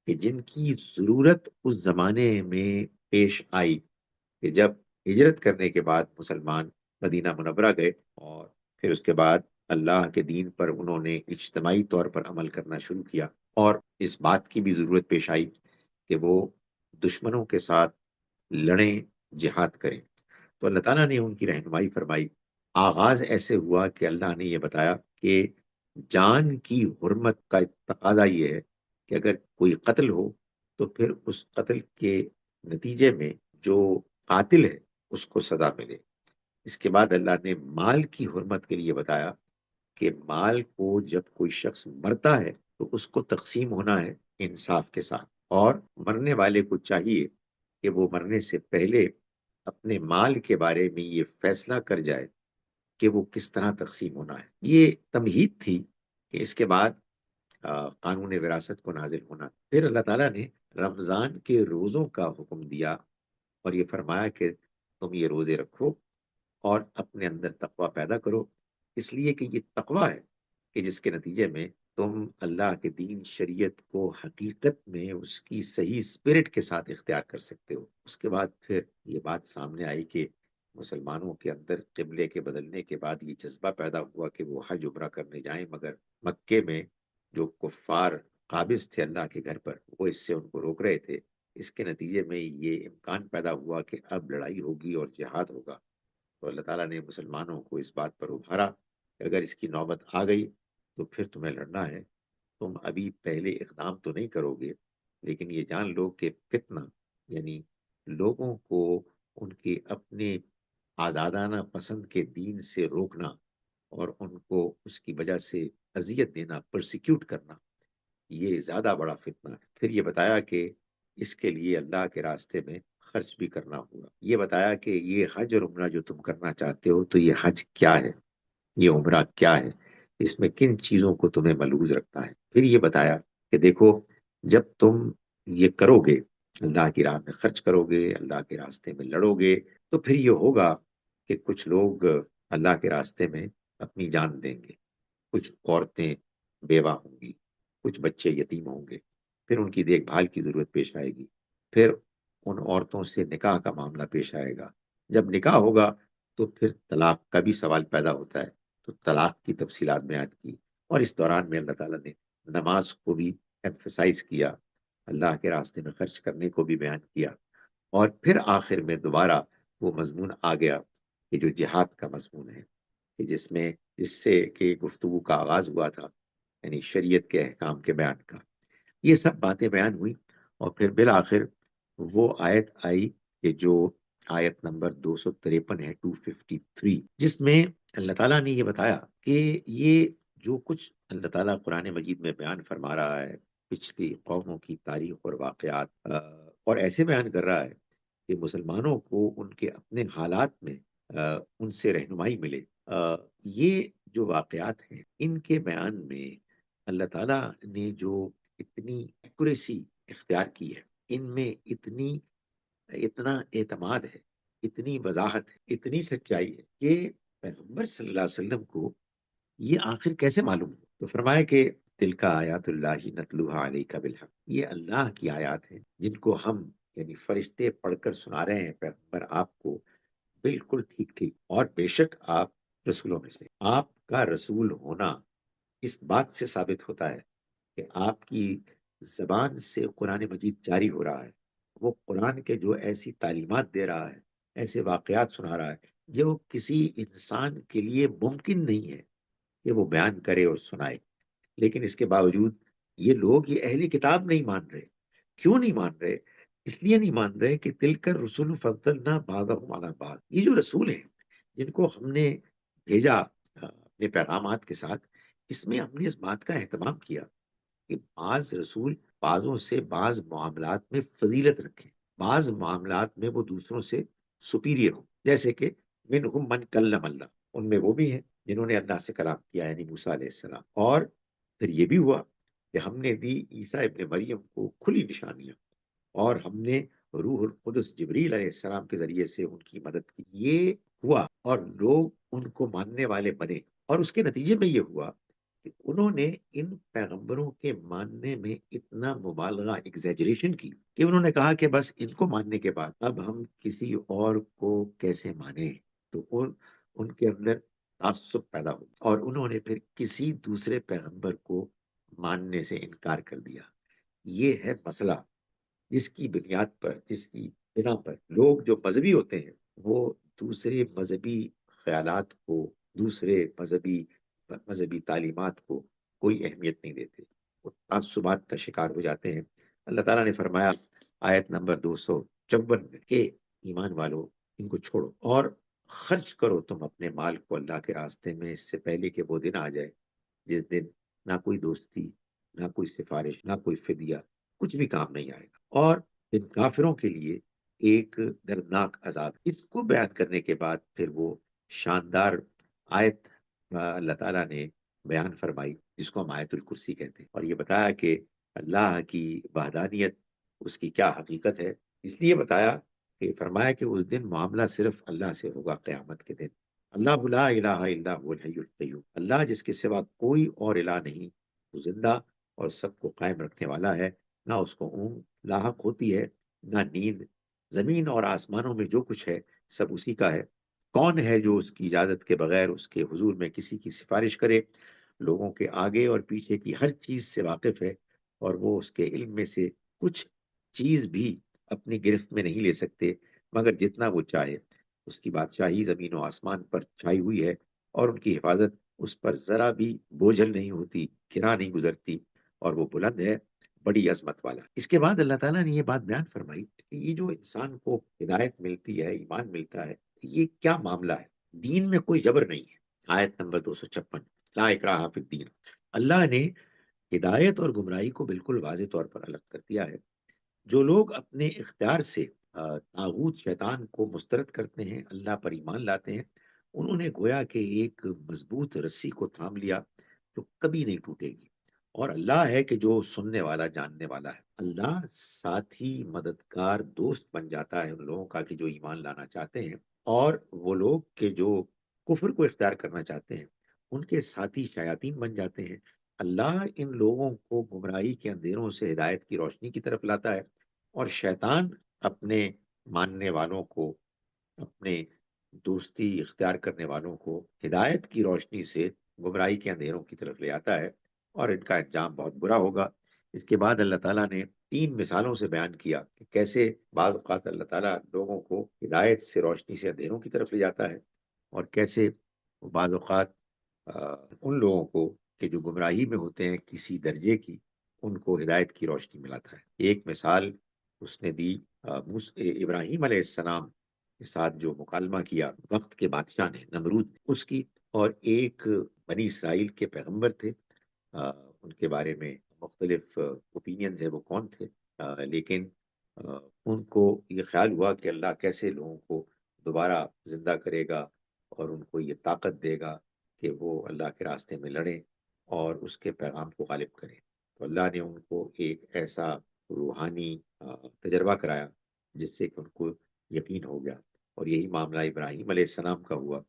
A: کہ جن کی ضرورت اس زمانے میں پیش آئی کہ جب ہجرت کرنے کے بعد مسلمان مدینہ منورہ گئے، اور پھر اس کے بعد اللہ کے دین پر انہوں نے اجتماعی طور پر عمل کرنا شروع کیا، اور اس بات کی بھی ضرورت پیش آئی کہ وہ دشمنوں کے ساتھ لڑیں، جہاد کریں۔ تو اللہ تعالیٰ نے ان کی رہنمائی فرمائی۔ آغاز ایسے ہوا کہ اللہ نے یہ بتایا کہ جان کی حرمت کا تقاضا یہ ہے کہ اگر کوئی قتل ہو تو پھر اس قتل کے نتیجے میں جو قاتل ہے اس کو سزا ملے۔ اس کے بعد اللہ نے مال کی حرمت کے لیے بتایا کہ مال کو جب کوئی شخص مرتا ہے تو اس کو تقسیم ہونا ہے انصاف کے ساتھ، اور مرنے والے کو چاہیے کہ وہ مرنے سے پہلے اپنے مال کے بارے میں یہ فیصلہ کر جائے کہ وہ کس طرح تقسیم ہونا ہے۔ یہ تمہید تھی کہ اس کے بعد قانون وراثت کو نازل ہونا۔ پھر اللہ تعالیٰ نے رمضان کے روزوں کا حکم دیا اور یہ فرمایا کہ تم یہ روزے رکھو اور اپنے اندر تقوی پیدا کرو، اس لیے کہ یہ تقوی ہے کہ جس کے نتیجے میں تم اللہ کے دین شریعت کو حقیقت میں اس کی صحیح اسپرٹ کے ساتھ اختیار کر سکتے ہو۔ اس کے بعد پھر یہ بات سامنے آئی کہ مسلمانوں کے اندر قبلے کے بدلنے کے بعد یہ جذبہ پیدا ہوا کہ وہ حج عمرہ کرنے جائیں، مگر مکے میں جو کفار قابض تھے اللہ کے گھر پر وہ اس سے ان کو روک رہے تھے۔ اس کے نتیجے میں یہ امکان پیدا ہوا کہ اب لڑائی ہوگی اور جہاد ہوگا۔ تو اللہ تعالیٰ نے مسلمانوں کو اس بات پر ابھارا کہ اگر اس کی نوبت آ گئی تو پھر تمہیں لڑنا ہے، تم ابھی پہلے اقدام تو نہیں کرو گے، لیکن یہ جان لو کہ فتنہ، یعنی لوگوں کو ان کے اپنے آزادانہ پسند کے دین سے روکنا اور ان کو اس کی وجہ سے اذیت دینا، پرسیکیوٹ کرنا، یہ زیادہ بڑا فتنہ ہے۔ پھر یہ بتایا کہ اس کے لیے اللہ کے راستے میں خرچ بھی کرنا ہوگا۔ یہ بتایا کہ یہ حج اور عمرہ جو تم کرنا چاہتے ہو تو یہ حج کیا ہے، یہ عمرہ کیا ہے، اس میں کن چیزوں کو تمہیں ملحوظ رکھنا ہے۔ پھر یہ بتایا کہ دیکھو جب تم یہ کرو گے، اللہ کی راہ میں خرچ کرو گے، اللہ کے راستے میں لڑو گے، تو پھر یہ ہوگا کہ کچھ لوگ اللہ کے راستے میں اپنی جان دیں گے، کچھ عورتیں بیوہ ہوں گی، کچھ بچے یتیم ہوں گے، پھر ان کی دیکھ بھال کی ضرورت پیش آئے گی، پھر ان عورتوں سے نکاح کا معاملہ پیش آئے گا، جب نکاح ہوگا تو پھر طلاق کا بھی سوال پیدا ہوتا ہے، تو طلاق کی تفصیلات بیان کی، اور اس دوران میں اللہ تعالیٰ نے نماز کو بھی ایمفسائز کیا، اللہ کے راستے میں خرچ کرنے کو بھی بیان کیا، اور پھر آخر میں دوبارہ وہ مضمون آ گیا کہ جو جہاد کا مضمون ہے، کہ جس سے کہ گفتگو کا آغاز ہوا تھا، یعنی شریعت کے احکام کے بیان کا۔ یہ سب باتیں بیان ہوئی، اور پھر بالآخر وہ آیت آئی کہ جو آیت نمبر 253 ہے، 253، جس میں اللہ تعالیٰ نے یہ بتایا کہ یہ جو کچھ اللہ تعالیٰ قرآن مجید میں بیان فرما رہا ہے پچھلی قوموں کی تاریخ اور واقعات، اور ایسے بیان کر رہا ہے کہ مسلمانوں کو ان کے اپنے حالات میں ان سے رہنمائی ملے۔ یہ جو واقعات ہیں ان کے بیان میں اللہ تعالیٰ نے جو اتنی ایکوریسی اختیار کی ہے، ان میں اتنا اعتماد ہے، اتنی وضاحت ہے، اتنی سچائی ہے کہ پیغمبر صلی اللہ علیہ وسلم کو یہ آخر کیسے معلوم ہو؟ تو فرمایا کہ تلک آیات اللہ نتلوها علیک بالحق، یہ اللہ کی آیات ہیں جن کو ہم یعنی فرشتے پڑھ کر سنا رہے ہیں پیغمبر آپ کو بالکل ٹھیک ٹھیک، اور بے شک آپ رسولوں میں سے، آپ کا رسول ہونا اس بات سے ثابت ہوتا ہے کہ آپ کی زبان سے قرآن مجید جاری ہو رہا ہے. وہ قرآن کے جو ایسی تعلیمات دے رہا ہے، ایسے واقعات سنا رہا ہے جو کسی انسان کے لیے ممکن نہیں ہے کہ وہ بیان کرے اور سنائے. لیکن اس کے باوجود یہ لوگ یہ اہلی کتاب نہیں مان رہے. کیوں نہیں مان رہے؟ اس لیے نہیں مان رہے کہ تلک الرسل فضلنا بعضهم علی بعض. یہ جو رسول ہیں جن کو ہم نے بھیجا اپنے پیغامات کے ساتھ، اس میں ہم نے اس بات کا اہتمام کیا کہ بعض رسول بعضوں سے بعض معاملات میں فضیلت رکھیں، بعض معاملات میں وہ دوسروں سے سپیریئر ہوں. جیسے کہ منہم من کلم اللہ، ان میں وہ بھی ہیں جنہوں نے اللہ سے کلام کیا، یعنی موسیٰ علیہ السلام. اور پھر یہ بھی ہوا کہ ہم نے دی عیسیٰ ابن مریم کو کھلی نشانیاں، اور ہم نے روح القدس جبریل علیہ السلام کے ذریعے سے ان کی مدد کی. یہ ہوا اور لوگ ان کو ماننے والے بنے، اور اس کے نتیجے میں یہ ہوا کہ انہوں نے ان پیغمبروں کے ماننے میں اتنا مبالغہ، ایگزیجریشن کی کہ انہوں نے کہا کہ بس ان کو ماننے کے بعد اب ہم کسی اور کو کیسے مانیں. تو ان کے اندر تعصب پیدا ہو، اور انہوں نے پھر کسی دوسرے پیغمبر کو ماننے سے انکار کر دیا. یہ ہے مسئلہ جس کی بنیاد پر، جس کی بنا پر لوگ جو مذہبی ہوتے ہیں وہ دوسرے مذہبی خیالات کو، دوسرے مذہبی تعلیمات کو کوئی اہمیت نہیں دیتے، وہ تعصبات کا شکار ہو جاتے ہیں. اللہ تعالیٰ نے فرمایا آیت نمبر 254 میں کہ ایمان والو ان کو چھوڑو اور خرچ کرو تم اپنے مال کو اللہ کے راستے میں، اس سے پہلے کہ وہ دن آ جائے جس دن نہ کوئی دوستی، نہ کوئی سفارش، نہ کوئی فدیہ، کچھ بھی کام نہیں آئے گا. اور ان کافروں کے لیے ایک دردناک عذاب. اس کو بیان کرنے کے بعد پھر وہ شاندار آیت اللہ تعالیٰ نے بیان فرمائی جس کو ہم آیت الکرسی کہتے ہیں، اور یہ بتایا کہ اللہ کی وحدانیت، اس کی کیا حقیقت ہے. اس لیے بتایا کہ فرمایا کہ اس دن معاملہ صرف اللہ سے ہوگا قیامت کے دن. اللہ لا الہ الا هو الحی القیوم، اللہ جس کے سوا کوئی اور الہ نہیں، وہ زندہ اور سب کو قائم رکھنے والا ہے. نہ اس کو اونگ لاحق ہوتی ہے، نہ نیند. زمین اور آسمانوں میں جو کچھ ہے سب اسی کا ہے. کون ہے جو اس کی اجازت کے بغیر اس کے حضور میں کسی کی سفارش کرے؟ لوگوں کے آگے اور پیچھے کی ہر چیز سے واقف ہے، اور وہ اس کے علم میں سے کچھ چیز بھی اپنی گرفت میں نہیں لے سکتے مگر جتنا وہ چاہے. اس کی بادشاہی زمین و آسمان پر چھائی ہوئی ہے، اور ان کی حفاظت اس پر ذرا بھی بوجھل نہیں ہوتی، گرا نہیں گزرتی، اور وہ بلند ہے، بڑی عظمت والا. اس کے بعد اللہ تعالیٰ نے یہ بات بیان فرمائی کہ یہ جو انسان کو ہدایت ملتی ہے، ایمان ملتا ہے، یہ کیا معاملہ ہے؟ دین میں کوئی جبر نہیں ہے. آیت نمبر 256، لا اکراہ فی الدین. اللہ نے ہدایت اور گمراہی کو بالکل واضح طور پر الگ کر دیا ہے. جو لوگ اپنے اختیار سے طاغوت شیطان کو مسترد کرتے ہیں، اللہ پر ایمان لاتے ہیں، انہوں نے گویا کہ ایک مضبوط رسی کو تھام لیا جو کبھی نہیں ٹوٹے گی. اور اللہ ہے کہ جو سننے والا، جاننے والا ہے. اللہ ساتھی، مددگار، دوست بن جاتا ہے ان لوگوں کا کہ جو ایمان لانا چاہتے ہیں، اور وہ لوگ کہ جو کفر کو اختیار کرنا چاہتے ہیں ان کے ساتھی شیاطین بن جاتے ہیں. اللہ ان لوگوں کو گمراہی کے اندھیروں سے ہدایت کی روشنی کی طرف لاتا ہے، اور شیطان اپنے ماننے والوں کو، اپنے دوستی اختیار کرنے والوں کو ہدایت کی روشنی سے گمراہی کے اندھیروں کی طرف لے آتا ہے، اور ان کا انجام بہت برا ہوگا. اس کے بعد اللہ تعالیٰ نے 3 مثالوں سے بیان کیا کہ کیسے بعض اوقات اللہ تعالیٰ لوگوں کو ہدایت سے، روشنی سے اندھیروں کی طرف لے جاتا ہے، اور کیسے بعض اوقات ان لوگوں کو کہ جو گمراہی میں ہوتے ہیں کسی درجے کی، ان کو ہدایت کی روشنی ملاتا ہے. ایک مثال اس نے دی ابراہیم علیہ السلام کے ساتھ جو مکالمہ کیا وقت کے بادشاہ نے، نمرود نے، اس کی. اور ایک بنی اسرائیل کے پیغمبر تھے، ان کے بارے میں مختلف اوپینینز ہیں وہ کون تھے، لیکن ان کو یہ خیال ہوا کہ اللہ کیسے لوگوں کو دوبارہ زندہ کرے گا اور ان کو یہ طاقت دے گا کہ وہ اللہ کے راستے میں لڑیں اور اس کے پیغام کو غالب کریں. تو اللہ نے ان کو ایک ایسا روحانی تجربہ کرایا جس سے کہ ان کو یقین ہو گیا. اور یہی معاملہ ابراہیم علیہ السلام کا ہوا،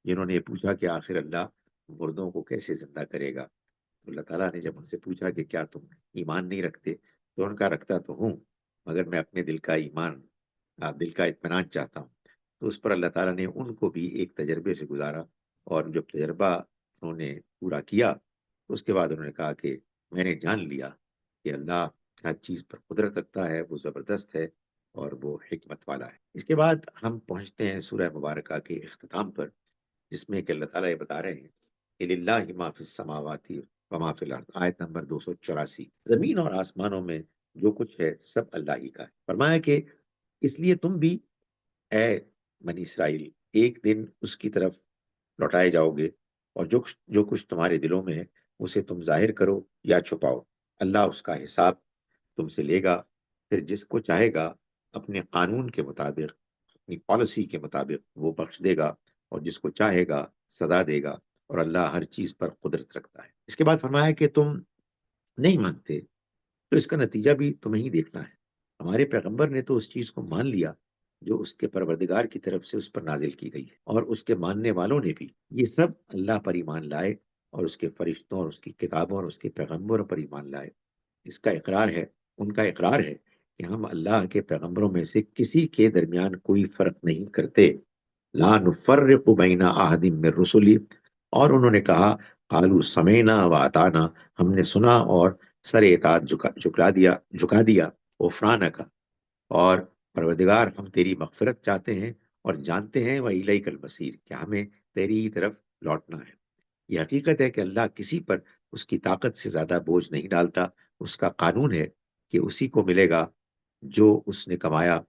A: جنہوں نے یہ پوچھا کہ آخر اللہ مردوں کو کیسے زندہ کرے گا. تو اللہ تعالیٰ نے جب ان سے پوچھا کہ کیا تم ایمان نہیں رکھتے، تو ان کا رکھتا تو ہوں، مگر میں اپنے دل کا ایمان، دل کا اطمینان چاہتا ہوں. تو اس پر اللہ تعالیٰ نے ان کو بھی ایک تجربے سے گزارا، اور جب تجربہ انہوں نے پورا کیا تو اس کے بعد انہوں نے کہا کہ میں نے جان لیا کہ اللہ ہر چیز پر قدرت رکھتا ہے، وہ زبردست ہے اور وہ حکمت والا ہے۔ اس کے بعد ہم پہنچتے ہیں سورہ مبارکہ کے اختتام پر، جس میں کہ اللہ تعالیٰ یہ بتا رہے ہیں کہ للہ ما فی السماوات وما فی الارض، آیت نمبر 284۔ زمین اور آسمانوں میں جو کچھ ہے سب اللہ ہی کا ہے۔ فرمایا کہ اس لیے تم بھی اے بنی اسرائیل ایک دن اس کی طرف لوٹائے جاؤ گے، اور جو کچھ تمہارے دلوں میں ہے اسے تم ظاہر کرو یا چھپاؤ، اللہ اس کا حساب تم سے لے گا۔ پھر جس کو چاہے گا اپنے قانون کے مطابق، اپنی پالیسی کے مطابق وہ بخش دے گا، اور جس کو چاہے گا سزا دے گا، اور اللہ ہر چیز پر قدرت رکھتا ہے۔ اس کے بعد فرمایا کہ تم نہیں مانتے تو اس کا نتیجہ بھی تمہیں ہی دیکھنا ہے۔ ہمارے پیغمبر نے تو اس چیز کو مان لیا جو اس کے پروردگار کی طرف سے اس پر نازل کی گئی ہے، اور اس کے ماننے والوں نے بھی یہ سب اللہ پر ایمان لائے، اور اس کے فرشتوں اور اس کی کتابوں اور اس کے پیغمبروں پر ایمان لائے۔ اس کا اقرار ہے، ان کا اقرار ہے کہ ہم اللہ کے پیغمبروں میں سے کسی کے درمیان کوئی فرق نہیں کرتے، لا نفرق بین احد من رسلی، اور انہوں نے کہا قالوا سمعنا واطعنا، ہم نے سنا اور سر اطاعت جھکا دیا، غفرانک، اور پروردگار ہم تیری مغفرت چاہتے ہیں اور جانتے ہیں وَإِلَيْكَ الْمَصِيرُ، کہ ہمیں تیری ہی طرف لوٹنا ہے۔ یہ حقیقت ہے کہ اللہ کسی پر اس کی طاقت سے زیادہ بوجھ نہیں ڈالتا۔ اس کا قانون ہے کہ اسی کو ملے گا جو اس نے کمایا،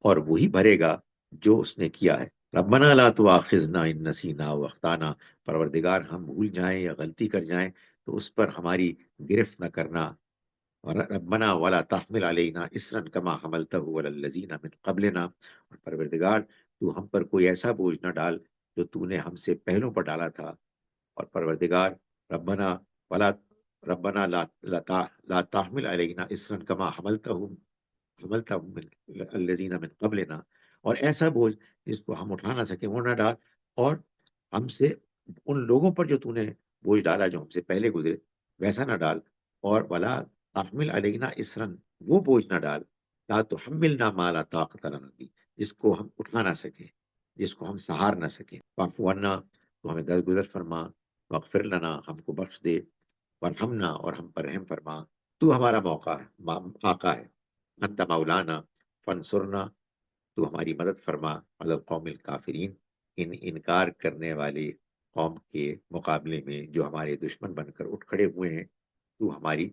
A: اور وہی بھرے گا جو اس نے کیا ہے۔ ربنا لا تؤاخذنا ان نسینا واخطانا، پروردگار ہم بھول جائیں یا غلطی کر جائیں تو اس پر ہماری گرفت نہ کرنا۔ ربنا ولا تحمل علینا اسرا کما حملته علی الذین من قبلنا، اور پروردگار تو ہم پر کوئی ایسا بوجھ نہ ڈال جو تو نے ہم سے پہلوں پر ڈالا تھا۔ اور پروردگار ربنا ولا ربنا لا تحمل علینا اسرا کما حملته من الذین من قبلنا، اور ایسا بوجھ جس کو ہم اٹھا نہ سکیں وہ نہ ڈال، اور ہم سے ان لوگوں پر جو تو نے بوجھ ڈالا جو ہم سے پہلے گزرے ویسا نہ ڈال، اور ولا تحمل علینا اسرن، وہ بوجھ نہ ڈال، لا تحملنا ما لا طاقت لنا بہ، جس کو ہم اٹھا نہ سکیں، جس کو ہم سہار نہ سکیں۔ واعف عنا، تو ہمیں درگزر فرما، واغفر لنا، ہم کو بخش دے، وارحمنا، اور ہم پر رحم فرما، تو ہمارا موقع ہے، آقا ہے، انت مولانا فانصرنا، تو ہماری مدد فرما، علی القوم الکافرین، ان انکار کرنے والے قوم کے مقابلے میں جو ہمارے دشمن بن کر اٹھ کھڑے ہوئے ہیں، تو ہماری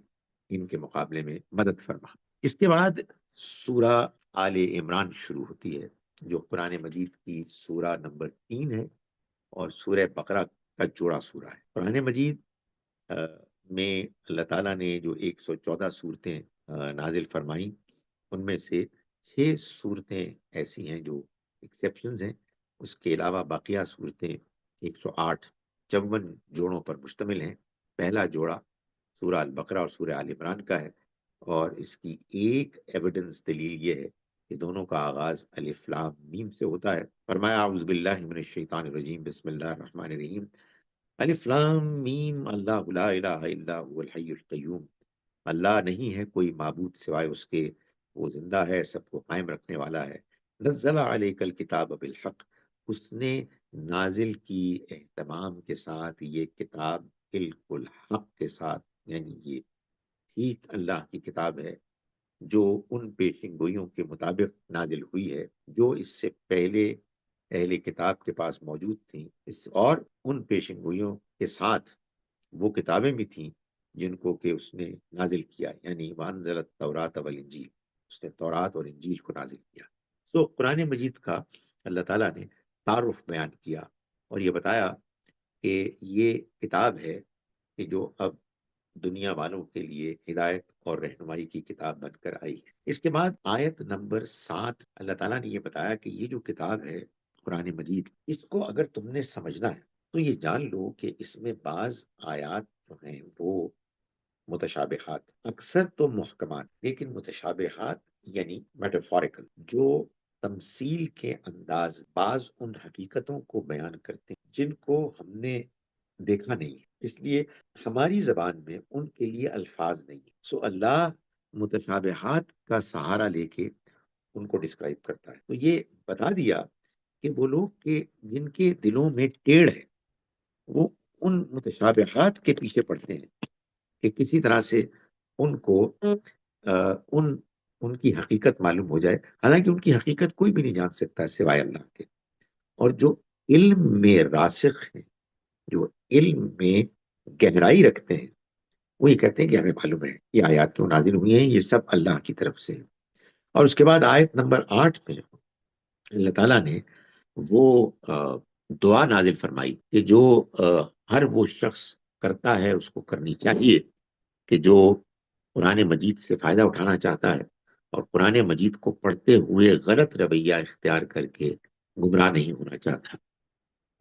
A: ان کے مقابلے میں مدد فرما۔ اس کے بعد سورہ آل عمران شروع ہوتی ہے، جو قرآن مجید کی سورہ نمبر 3 ہے، اور سورہ بقرہ کا جوڑا سورہ ہے۔ قرآن مجید میں اللہ تعالیٰ نے جو 114 صورتیں نازل فرمائیں، ان میں سے 6 صورتیں ایسی ہیں جو ایکسیپشنز ہیں، اس کے علاوہ باقیہ صورتیں 108 54 جوڑوں پر مشتمل ہیں۔ پہلا جوڑا سورہ البقرہ اور سورہ آل عمران کا ہے، اور اس کی ایک ایویڈنس دلیل یہ ہے کہ دونوں کا آغاز الف لام میم سے ہوتا ہے۔ فرمایا اعوذ باللہ من الشیطان الرجیم، بسم اللہ الرحمن الرحیم، الف لام میم، اللہ لا الہ الا هو الحی القیوم، اللہ نہیں ہے کوئی معبود سوائے اس کے، وہ زندہ ہے، سب کو قائم رکھنے والا ہے۔ نزل علیک الکتاب بالحق، اس نے نازل کی اہتمام کے ساتھ یہ کتاب بالکل حق کے ساتھ، یعنی یہ ٹھیک اللہ کی کتاب ہے جو ان پیشن گوئیوں کے مطابق نازل ہوئی ہے جو اس سے پہلے اہل کتاب کے پاس موجود تھیں، اور ان پیشن گوئیوں کے ساتھ وہ کتابیں بھی تھیں جن کو کہ اس نے نازل کیا، یعنی وانزل التوراۃ والانجیل، اس نے تورات اور انجیل کو نازل کیا۔ تو قرآن مجید کا اللہ تعالیٰ نے تعارف بیان کیا اور یہ بتایا کہ یہ کتاب ہے کہ جو اب دنیا والوں کے لیے ہدایت اور رہنمائی کی کتاب بن کر آئی ہے۔ اس کے بعد آیت نمبر 7 اللہ تعالیٰ نے یہ بتایا کہ یہ جو کتاب ہے قرآن مجید، اس کو اگر تم نے سمجھنا ہے تو یہ جان لو کہ اس میں بعض آیات جو ہیں وہ متشابہات، اکثر تو محکمات، لیکن متشابہات یعنی میٹافوریکل، جو تمثیل کے انداز بعض ان حقیقتوں کو بیان کرتے ہیں جن کو ہم نے دیکھا نہیں ہے، اس لیے ہماری زبان میں ان کے لیے الفاظ نہیں ہیں۔ سو اللہ متشابہات کا سہارا لے کے ان کو ڈسکرائب کرتا ہے۔ تو یہ بتا دیا کہ وہ لوگ کہ جن کے دلوں میں ٹیڑھ ہے وہ ان متشابہات کے پیچھے پڑتے ہیں کہ کسی طرح سے ان کو ان ان کی حقیقت معلوم ہو جائے، حالانکہ ان کی حقیقت کوئی بھی نہیں جان سکتا سوائے اللہ کے۔ اور جو علم میں راسخ ہیں، جو علم میں گہرائی رکھتے ہیں، وہ یہ کہتے ہیں کہ ہمیں معلوم ہے یہ آیات کیوں نازل ہوئی ہیں، یہ سب اللہ کی طرف سے ہے۔ اور اس کے بعد آیت نمبر 8 میں اللہ تعالیٰ نے وہ دعا نازل فرمائی کہ جو ہر وہ شخص کرتا ہے اس کو کرنی چاہیے، کہ جو قرآن مجید سے فائدہ اٹھانا چاہتا ہے اور قرآن مجید کو پڑھتے ہوئے غلط رویہ اختیار کر کے گمراہ نہیں ہونا چاہتا،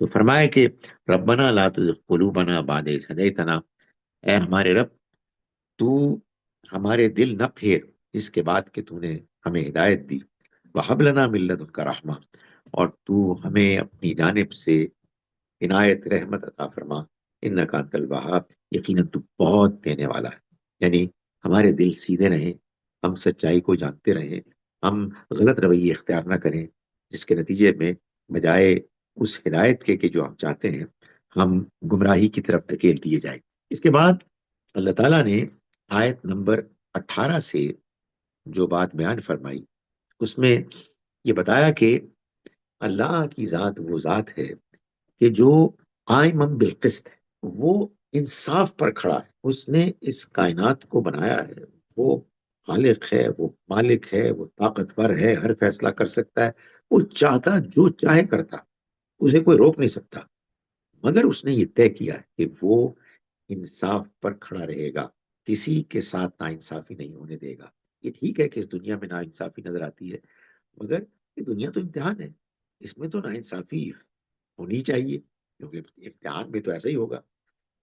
A: تو فرمایا کہ ربنا لا تزغ قلوبنا بعد إذ هديتنا، اے ہمارے رب، تو ہمارے دل نہ پھیر اس کے بعد کہ تو نے ہمیں ہدایت دی، وَهَبْ لَنَا مِن لَّدُنْكَ رَحْمَةً، اور تو ہمیں اپنی جانب سے عنایت رحمت عطا فرما، انک انت الوہاب، یقیناً تو بہت دینے والا ہے۔ یعنی ہمارے دل سیدھے رہیں، ہم سچائی کو جانتے رہیں، ہم غلط رویے اختیار نہ کریں، جس کے نتیجے میں بجائے اس ہدایت کے جو ہم چاہتے ہیں، ہم گمراہی کی طرف دھکیل دیے جائیں۔ اس کے بعد اللہ تعالیٰ نے آیت نمبر 18 سے جو بات بیان فرمائی، اس میں یہ بتایا کہ اللہ کی ذات وہ ذات ہے کہ جو قائم بالقسط ہے، وہ انصاف پر کھڑا ہے، اس نے اس کائنات کو بنایا ہے، وہ خالق ہے، وہ مالک ہے، وہ طاقتور ہے، ہر فیصلہ کر سکتا ہے، وہ چاہتا جو چاہے کرتا، اسے کوئی روک نہیں سکتا، مگر اس نے یہ طے کیا ہے کہ وہ انصاف پر کھڑا رہے گا، کسی کے ساتھ ناانصافی نہیں ہونے دے گا۔ یہ ٹھیک ہے کہ اس دنیا میں ناانصافی نظر آتی ہے، مگر یہ دنیا تو امتحان ہے، اس میں تو ناانصافی ہونی چاہیے، کیونکہ امتحان میں تو ایسا ہی ہوگا،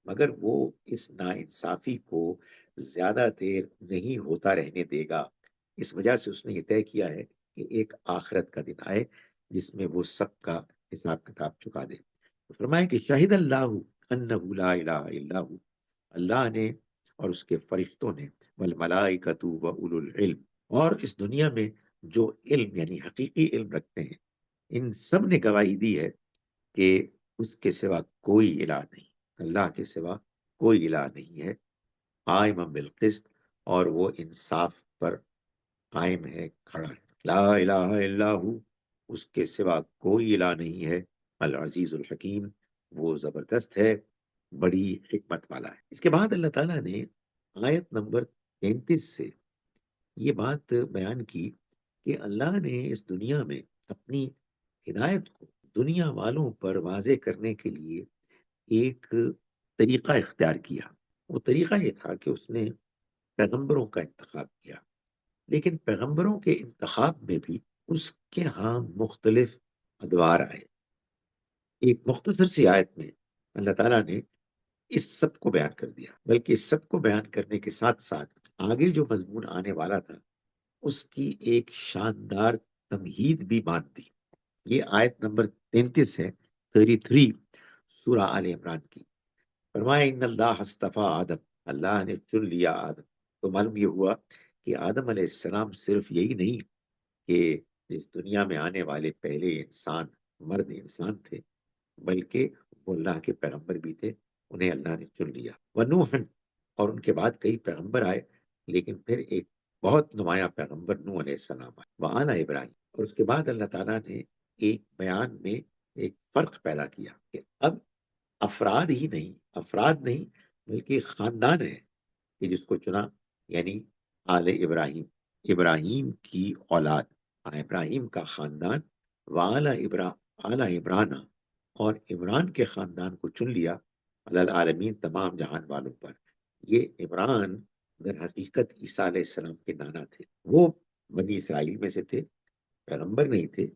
A: مگر وہ اس ناانصافی کو زیادہ دیر نہیں ہوتا رہنے دے گا۔ اس وجہ سے اس نے یہ طے کیا ہے کہ ایک آخرت کا دن آئے جس میں وہ سب کا حساب کتاب چکا دے۔ فرمائے کہ شاہد اللہ انہ لا الہ الا ہو، اللہ نے اور اس کے فرشتوں نے، والملائکۃ واولو العلم، اور اس دنیا میں جو علم یعنی حقیقی علم رکھتے ہیں، ان سب نے گواہی دی ہے کہ اس کے سوا کوئی الہ نہیں، اللہ کے سوا کوئی الہ نہیں ہے، قائم بالقسط، اور وہ انصاف پر قائم ہے، کھڑا ہے، لا الہ الا ہو، اس کے سوا کوئی الہ نہیں ہے، العزیز الحکیم، وہ زبردست ہے، بڑی حکمت والا ہے۔ اس کے بعد اللہ تعالیٰ نے آیت نمبر 33 سے یہ بات بیان کی کہ اللہ نے اس دنیا میں اپنی ہدایت کو دنیا والوں پر واضح کرنے کے لیے ایک طریقہ اختیار کیا۔ وہ طریقہ یہ تھا کہ اس نے پیغمبروں کا انتخاب کیا، لیکن پیغمبروں کے انتخاب میں بھی اس کے ہاں مختلف ادوار آئے۔ ایک مختصر سی آیت میں اللہ تعالیٰ نے اس سب کو بیان کر دیا، بلکہ اس سب کو بیان کرنے کے ساتھ ساتھ آگے جو مضمون آنے والا تھا اس کی ایک شاندار تمہید بھی باندھ دی۔ یہ آیت نمبر 33 ہے، 33 سورہ آل عمران کی۔ فرمایا ان اللہ اصطفیٰ آدم، اللہ نے چن لیا آدم۔ تو معلوم یہ ہوا کہ آدم علیہ السلام صرف یہی نہیں کہ اس دنیا میں آنے والے پہلے انسان، مرد انسان تھے، بلکہ وہ اللہ کے پیغمبر بھی تھے، انہیں اللہ نے چن لیا۔ ونوحن، اور ان کے بعد کئی پیغمبر آئے، لیکن پھر ایک بہت نمایاں پیغمبر نوح علیہ السلام آئے، وآل ابراہیم۔ اور اس کے بعد اللہ تعالیٰ نے ایک بیان میں ایک فرق پیدا کیا کہ اب افراد نہیں بلکہ خاندان ہے کہ جس کو چنا، یعنی آل ابراہیم، ابراہیم کی اولاد، ابراہیم کا خاندان، آل عمران، اور عمران کے خاندان کو چن لیا، علی العالمین، تمام جہان والوں پر۔ یہ عمران در حقیقت عیسیٰ علیہ السلام کے نانا تھے، وہ بنی اسرائیل میں سے تھے، پیغمبر نہیں تھے،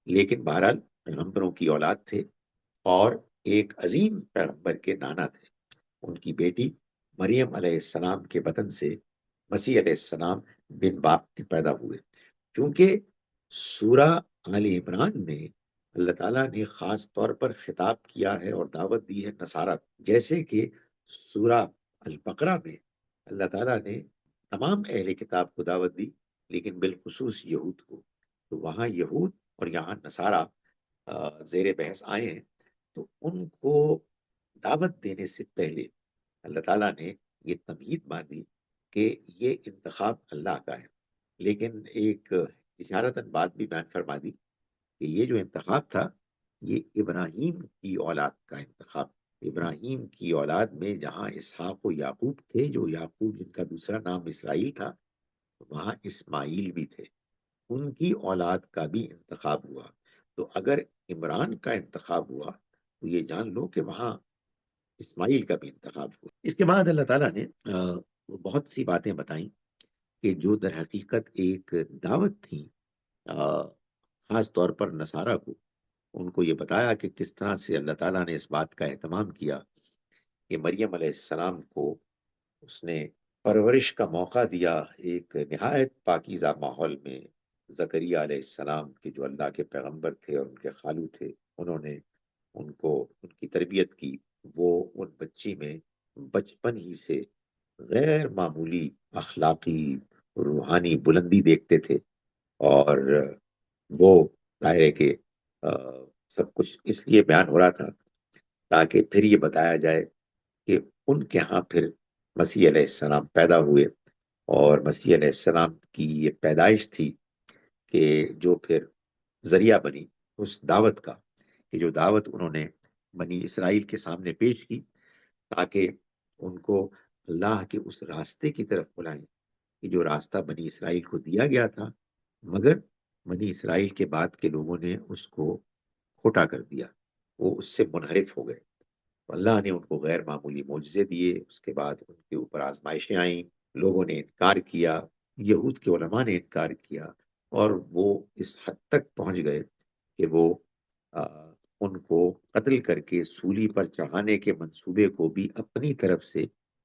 A: لیکن بہرحال پیغمبروں کی اولاد تھے، اور ایک عظیم پیغمبر کے نانا تھے۔ ان کی بیٹی مریم علیہ السلام کے بطن سے مسیح علیہ السلام بن باپ کے پیدا ہوئے۔ چونکہ سورہ آل عمران میں اللہ تعالیٰ نے خاص طور پر خطاب کیا ہے اور دعوت دی ہے نصارہ، جیسے کہ سورہ البقرہ میں اللہ تعالیٰ نے تمام اہل کتاب کو دعوت دی، لیکن بالخصوص یہود کو۔ تو وہاں یہود اور یہاں نصارہ زیر بحث آئے ہیں، تو ان کو دعوت دینے سے پہلے اللہ تعالیٰ نے یہ تمہید باندھی کہ یہ انتخاب اللہ کا ہے، لیکن ایک اشارتاً بات بھی بیان فرما دی کہ یہ جو انتخاب تھا یہ ابراہیم کی اولاد کا انتخاب۔ ابراہیم کی اولاد میں جہاں اسحاق و یعقوب تھے، جو یعقوب جن کا دوسرا نام اسرائیل تھا، وہاں اسماعیل بھی تھے، ان کی اولاد کا بھی انتخاب ہوا۔ تو اگر عمران کا انتخاب ہوا تو یہ جان لو کہ وہاں اسماعیل کا بھی انتخاب ہوا۔ اس کے بعد اللہ تعالیٰ نے وہ بہت سی باتیں بتائیں کہ جو در حقیقت ایک دعوت تھی، خاص طور پر نصارہ کو۔ ان کو یہ بتایا کہ کس طرح سے اللہ تعالیٰ نے اس بات کا اہتمام کیا کہ مریم علیہ السلام کو اس نے پرورش کا موقع دیا ایک نہایت پاکیزہ ماحول میں۔ زکریا علیہ السلام کے جو اللہ کے پیغمبر تھے اور ان کے خالو تھے، انہوں نے ان کو ان کی تربیت کی۔ وہ ان بچی میں بچپن ہی سے غیر معمولی اخلاقی روحانی بلندی دیکھتے تھے، اور وہ ظاہر ہے کہ سب کچھ اس لیے بیان ہو رہا تھا تاکہ پھر یہ بتایا جائے کہ ان کے ہاں پھر مسیح علیہ السلام پیدا ہوئے، اور مسیح علیہ السلام کی یہ پیدائش تھی کہ جو پھر ذریعہ بنی اس دعوت کا، کہ جو دعوت انہوں نے بنی اسرائیل کے سامنے پیش کی تاکہ ان کو اللہ کے اس راستے کی طرف بلائیں کہ جو راستہ بنی اسرائیل کو دیا گیا تھا، مگر بنی اسرائیل کے بعد کے لوگوں نے اس کو کھوٹا کر دیا، وہ اس سے منحرف ہو گئے۔ تو اللہ نے ان کو غیر معمولی معجزے دیے، اس کے بعد ان کے اوپر آزمائشیں آئیں، لوگوں نے انکار کیا، یہود کے علماء نے انکار کیا، اور وہ اس حد تک پہنچ گئے کہ وہ ان کو قتل کر کے سولی پر چڑھانے کے منصوبے کو بھی اپنی طرف سے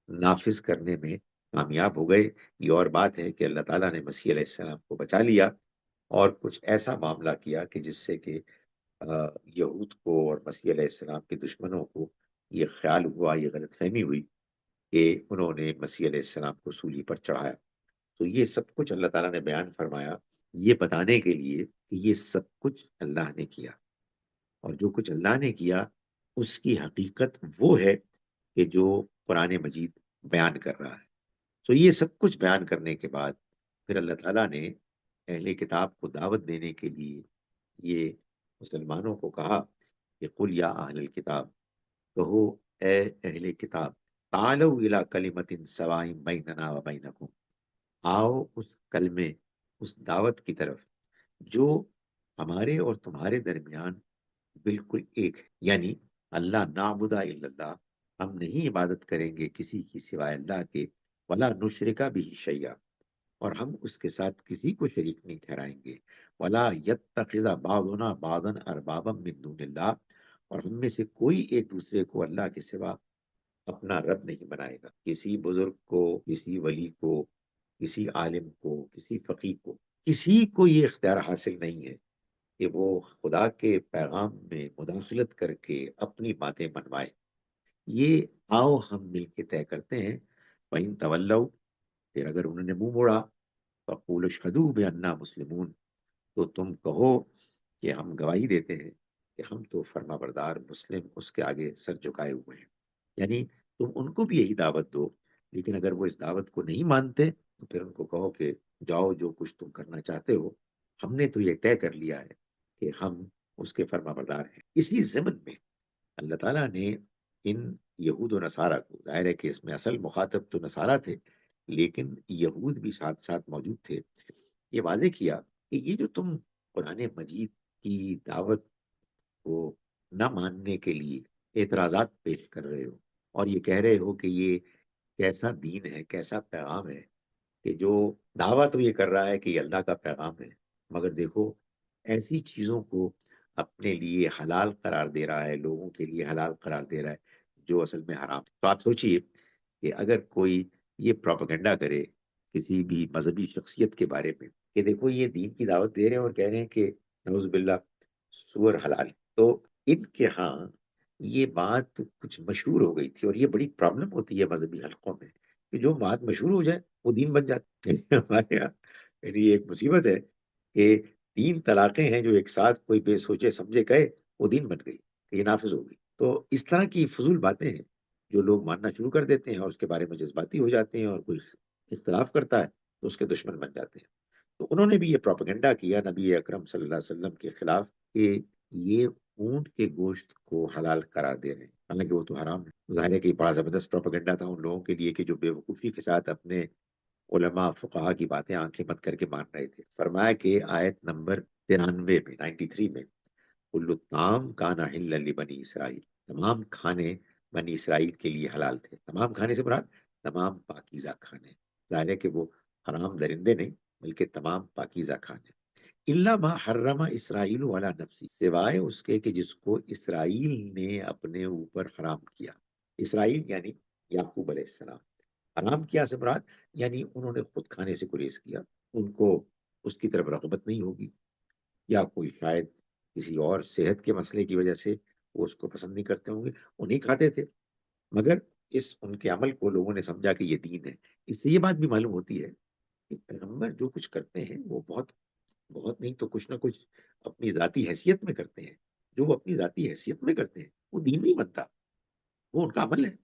A: نافذ کرنے میں کامیاب ہو گئے۔ یہ اور بات ہے کہ اللہ تعالیٰ نے مسیح علیہ السلام کو بچا لیا، اور کچھ ایسا معاملہ کیا کہ جس سے کہ یہود کو اور مسیح علیہ السلام کے دشمنوں کو یہ خیال ہوا، یہ غلط فہمی ہوئی کہ انہوں نے مسیح علیہ السلام کو سولی پر چڑھایا۔ تو یہ سب کچھ اللہ تعالیٰ نے بیان فرمایا، یہ بتانے کے لیے کہ یہ سب کچھ اللہ نے کیا، اور جو کچھ اللہ نے کیا اس کی حقیقت وہ ہے کہ جو قرآن مجید بیان کر رہا ہے۔ تو یہ سب کچھ بیان کرنے کے بعد پھر اللہ تعالیٰ نے اہل کتاب کو دعوت دینے کے لیے یہ مسلمانوں کو کہا کہ قل یا اہل الکتاب، کہو اے اہل کتاب، تعالوا الی کلمۃ سواء بیننا و بینکم، آؤ اس کلمے، اس دعوت کی طرف جو ہمارے اور تمہارے درمیان بالکل ایک ہے، یعنی اللہ نعبد الا اللہ، ہم نہیں عبادت کریں گے کسی کی سوائے اللہ کے، ولا نشرک به شیئا، اور ہم اس کے ساتھ کسی کو شریک نہیں ٹھہرائیں گے، ولا یتخذ بعضنا بعضا اربابا من دون اللہ، اور ہم میں سے کوئی ایک دوسرے کو اللہ کے سوا اپنا رب نہیں بنائے گا۔ کسی بزرگ کو، کسی ولی کو، کسی عالم کو، کسی فقیہ کو، کسی کو یہ اختیار حاصل نہیں ہے کہ وہ خدا کے پیغام میں مداخلت کر کے اپنی باتیں منوائے۔ یہ آؤ ہم مل کے طے کرتے ہیں۔ وَإِن تَوَلَّوْا، پھر اگر انہوں نے منہ موڑا، فَقُولُوا اشْهَدُوا بِأَنَّا مُسْلِمُونَ، تو تم کہو کہ ہم گواہی دیتے ہیں کہ ہم تو فرما بردار مسلم اس کے آگے سر جھکائے ہوئے ہیں۔ یعنی تم ان کو بھی یہی دعوت دو، لیکن اگر وہ اس دعوت کو نہیں مانتے تو پھر ان کو کہو کہ جاؤ جو کچھ تم کرنا چاہتے ہو، ہم نے تو یہ طے کر لیا ہے کہ ہم اس کے فرما بردار ہیں۔ اسی ضمن میں اللہ تعالیٰ نے ان یہود و نصارہ کو، ظاہر ہے کہ اس میں اصل مخاطب تو نصارہ تھے لیکن یہود بھی ساتھ ساتھ موجود تھے، یہ واضح کیا کہ یہ جو تم قرآن مجید کی دعوت کو نہ ماننے کے لیے اعتراضات پیش کر رہے ہو، اور یہ کہہ رہے ہو کہ یہ کیسا دین ہے، کیسا پیغام ہے کہ جو دعویٰ تو یہ کر رہا ہے کہ یہ اللہ کا پیغام ہے، مگر دیکھو ایسی چیزوں کو اپنے لیے حلال قرار دے رہا ہے، لوگوں کے لیے حلال قرار دے رہا ہے جو اصل میں حرام۔ تو آپ سوچئے کہ اگر کوئی یہ پروپیگنڈا کرے کسی بھی مذہبی شخصیت کے بارے میں کہ دیکھو یہ دین کی دعوت دے رہے ہیں اور کہہ رہے ہیں کہ نعوذ باللہ سور حلال ہے، تو ان کے ہاں یہ بات کچھ مشہور ہو گئی تھی، اور یہ بڑی پرابلم ہوتی ہے مذہبی حلقوں میں کہ جو بات مشہور ہو جائے وہ دین بن جاتی ہے۔ ہمارے یہاں یعنی یہ ایک مصیبت ہے کہ 3 طلاقیں ہیں جو ایک ساتھ کوئی بے سوچے سمجھے کہے، وہ دین بن گئی کہ یہ نافذ ہو گئی۔ تو اس طرح کی فضول باتیں ہیں جو لوگ ماننا شروع کر دیتے ہیں اور اس کے بارے میں جذباتی ہو جاتے ہیں، اور کوئی اختلاف کرتا ہے تو اس کے دشمن بن جاتے ہیں۔ تو انہوں نے بھی یہ پروپیگنڈا کیا نبی اکرم صلی اللہ علیہ وسلم کے خلاف کہ یہ اونٹ کے گوشت کو حلال قرار دے رہے ہیں، حالانکہ وہ تو حرام ہے۔ ظاہر ہے کہ یہ بڑا زبردست پروپیگنڈا تھا ان لوگوں کے لیے کہ جو بے وقوفی کے ساتھ اپنے علماء فقہا کی باتیں آنکھیں بند کر کے مان رہے تھے۔ فرمایا کہ آیت نمبر 93 میں 93 میں کل الطعام کان حلا لبنی اسرائیل، تمام کھانے بنی اسرائیل کے لیے حلال تھے۔ تمام کھانے سے مراد تمام پاکیزہ کھانے، ظاہر ہے کہ وہ حرام درندے نہیں بلکہ تمام پاکیزہ کھانے۔ الا ما حرم اسرائیل علی نفسی، سوائے اس کے کہ جس کو اسرائیل نے اپنے اوپر حرام کیا۔ اسرائیل یعنی یعقوب علیہ السلام۔ حرام کیا سے مراد یعنی انہوں نے خود کھانے سے گریز کیا، ان کو اس کی طرف رغبت نہیں ہوگی، یا کوئی شاید کسی اور صحت کے مسئلے کی وجہ سے وہ اس کو پسند نہیں کرتے ہوں گے، وہ نہیں کھاتے تھے، مگر اس ان کے عمل کو لوگوں نے سمجھا کہ یہ دین ہے۔ اس سے یہ بات بھی معلوم ہوتی ہے کہ پیغمبر جو کچھ کرتے ہیں وہ بہت بہت نہیں تو کچھ نہ کچھ اپنی ذاتی حیثیت میں کرتے ہیں۔ جو وہ اپنی ذاتی حیثیت میں کرتے ہیں وہ دین نہیں بنتا، وہ ان کا عمل ہے۔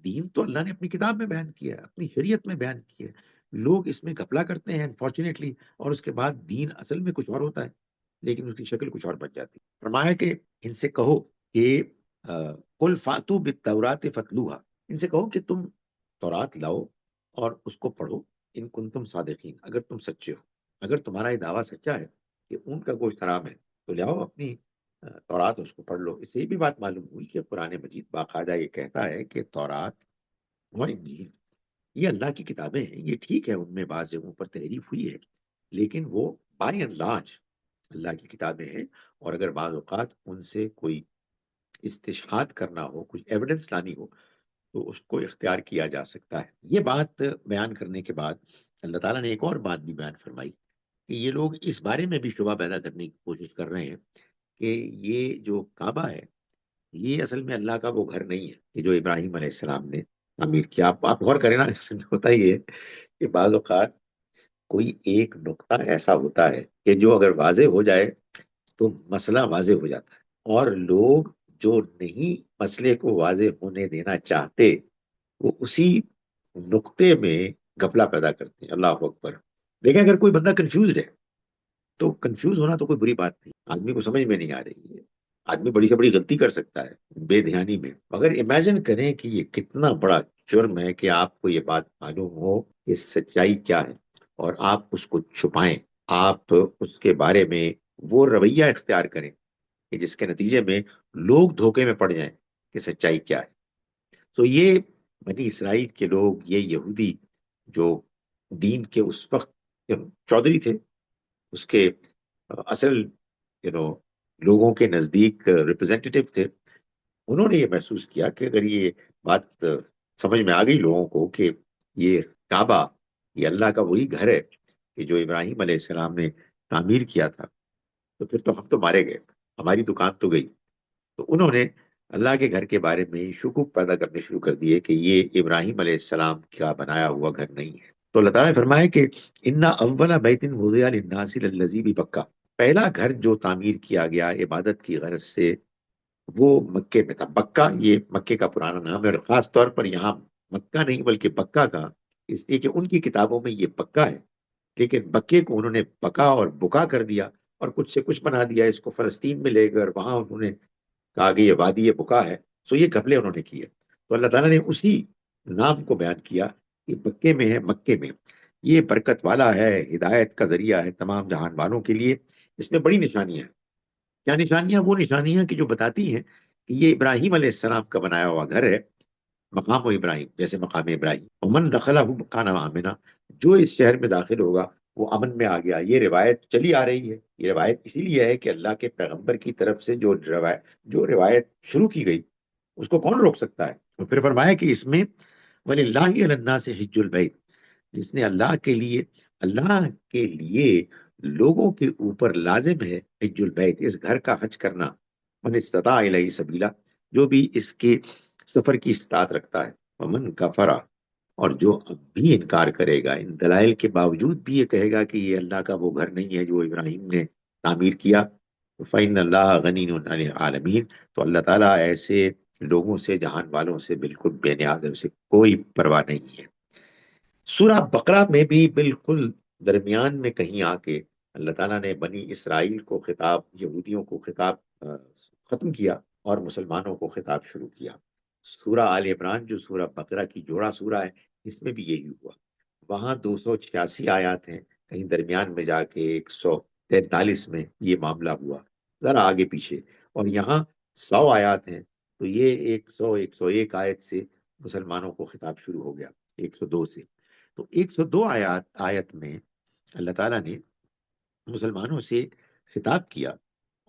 A: دین تو اللہ نے اپنی کتاب میں بیان کیا ہے، اپنی شریعت میں بیان کیا ہے۔ لوگ اس میں گھپلا کرتے ہیں انفارچونیٹلی، اور اس کے بعد دین اصل میں کچھ اور ہوتا ہے لیکن اس کی شکل کچھ اور بن جاتی ہے۔ فرمایا کہ ان سے کہو کہ قل فاتو بالتورات فتلوها، ان سے کہو کہ تم تورات لاؤ اور اس کو پڑھو، ان کنتم صادقین، اگر تم سچے ہو، اگر تمہارا یہ دعویٰ سچا ہے کہ اونٹ کا گوشت حرام ہے تو لاؤ اپنی تورات، اس کو پڑھ لو۔ اس سے یہ بھی بات معلوم ہوئی کہ قرآن مجید باقاعدہ یہ کہتا ہے کہ تورات اور انجیل یہ اللہ کی کتابیں ہیں، یہ ٹھیک ہے ان میں بعض جگہوں پر تحریف ہوئی ہے لیکن وہ بائی اینڈ لارج اللہ کی کتابیں ہیں، اور اگر بعض اوقات ان سے کوئی استشہاد کرنا ہو، کچھ ایویڈنس لانی ہو تو اس کو اختیار کیا جا سکتا ہے۔ یہ بات بیان کرنے کے بعد اللہ تعالیٰ نے ایک اور بات بھی بیان فرمائی کہ یہ لوگ اس بارے میں بھی شبہ پیدا کرنے کی کوشش کر رہے ہیں کہ یہ جو کعبہ ہے یہ اصل میں اللہ کا وہ گھر نہیں ہے کہ جو ابراہیم علیہ السلام نے تعمیر کیا۔ آپ غور کریں نا، اصل میں ہوتا یہ ہے کہ بعض اوقات کوئی ایک نقطہ ایسا ہوتا ہے کہ جو اگر واضح ہو جائے تو مسئلہ واضح ہو جاتا ہے، اور لوگ جو نہیں مسئلے کو واضح ہونے دینا چاہتے وہ اسی نقطے میں گھپلا پیدا کرتے ہیں۔ اللہ اکبر۔ لیکن اگر کوئی بندہ کنفیوزڈ ہے تو کنفیوز ہونا تو کوئی بری بات نہیں، آدمی کو سمجھ میں نہیں آ رہی ہے، آدمی بڑی سے بڑی غلطی کر سکتا ہے بے دھیانی میں، مگر امیجن کریں کہ یہ کتنا بڑا جرم ہے کہ آپ کو یہ بات معلوم ہو کہ سچائی کیا ہے اور آپ اس کو چھپائیں، آپ اس کے بارے میں وہ رویہ اختیار کریں کہ جس کے نتیجے میں لوگ دھوکے میں پڑ جائیں کہ سچائی کیا ہے۔ تو یہ بنی اسرائیل کے لوگ، یہ یہودی جو دین کے اس وقت چودھری تھے، اس کے اصل لوگوں کے نزدیک ریپرزینٹیٹو تھے، انہوں نے یہ محسوس کیا کہ اگر یہ بات سمجھ میں آ گئی لوگوں کو کہ یہ کعبہ یہ اللہ کا وہی گھر ہے کہ جو ابراہیم علیہ السلام نے تعمیر کیا تھا، تو پھر تو ہم تو مارے گئے، ہماری دکان تو گئی۔ تو انہوں نے اللہ کے گھر کے بارے میں شکوک پیدا کرنے شروع کر دیے کہ یہ ابراہیم علیہ السلام کا بنایا ہوا گھر نہیں ہے۔ تو اللہ تعالیٰ نے فرمایا کہ انا اول بیت وضع للناس للذی ببکہ، پہلا گھر جو تعمیر کیا گیا عبادت کی غرض سے وہ مکے میں تھا۔ بکہ یہ مکے کا پرانا نام ہے، اور خاص طور پر یہاں مکہ نہیں بلکہ بکہ کا، اس لیے کہ ان کی کتابوں میں یہ بکہ ہے، لیکن بکے کو انہوں نے بکا اور بکا کر دیا اور کچھ سے کچھ بنا دیا، اس کو فلسطین میں لے کر وہاں انہوں نے کہا کہ یہ وادی بکا ہے، سو یہ گھپلے انہوں نے کیے۔ تو اللہ تعالیٰ نے اسی نام کو بیان کیا کہ بکے میں ہے، مکے میں، یہ برکت والا ہے، ہدایت کا ذریعہ ہے تمام جہان والوں کے لیے۔ اس میں بڑی نشانیاں ہیں۔ کیا نشانیاں؟ وہ نشانیاں کہ جو بتاتی ہیں کہ یہ ابراہیم علیہ السلام کا بنایا ہوا گھر ہے، مقام ابراہیم، جیسے مقام ابراہیم، ومن دخلہ کان آمنا، جو اس شہر میں داخل ہوگا وہ امن میں آ گیا۔ یہ روایت چلی آ رہی ہے، یہ روایت اسی لیے ہے کہ اللہ کے پیغمبر کی طرف سے جو روایت شروع کی گئی اس کو کون روک سکتا ہے؟ اور پھر فرمایا کہ اس میں وَلِلَّهِ عَلَى النَّاسِ حِجُّ الْبَيْتِ، جس نے اللہ کے لیے لوگوں کے اوپر لازم ہے حج البیت، اس گھر کا حج کرنا، من استطاع الیہ سبیلا، جو بھی اس کے سفر کی استطاعت رکھتا ہے، ومن کفر، اور جو اب بھی انکار کرے گا ان دلائل کے باوجود بھی یہ کہے گا کہ یہ اللہ کا وہ گھر نہیں ہے جو ابراہیم نے تعمیر کیا، فَإِنَّ اللَّهَ غَنِيٌّ عَنِ الْعَالَمِينَ، تو اللہ تعالیٰ ایسے لوگوں سے، جہان والوں سے بالکل بے نیاز ہے، اسے کوئی پرواہ نہیں ہے۔ سورہ بقرہ میں بھی بالکل درمیان میں کہیں آ کے اللہ تعالیٰ نے بنی اسرائیل کو خطاب، یہودیوں کو خطاب ختم کیا اور مسلمانوں کو خطاب شروع کیا۔ سورہ آل عمران جو سورہ بقرہ کی جوڑا سورہ ہے، اس میں بھی یہی ہوا۔ وہاں 286 آیات ہیں، کہیں درمیان میں جا کے 143 میں یہ معاملہ ہوا، ذرا آگے پیچھے، اور یہاں 100 آیات ہیں، تو یہ 101 آیت سے مسلمانوں کو خطاب شروع ہو گیا، 102 سے۔ تو 102 آیت میں اللہ تعالیٰ نے مسلمانوں سے خطاب کیا،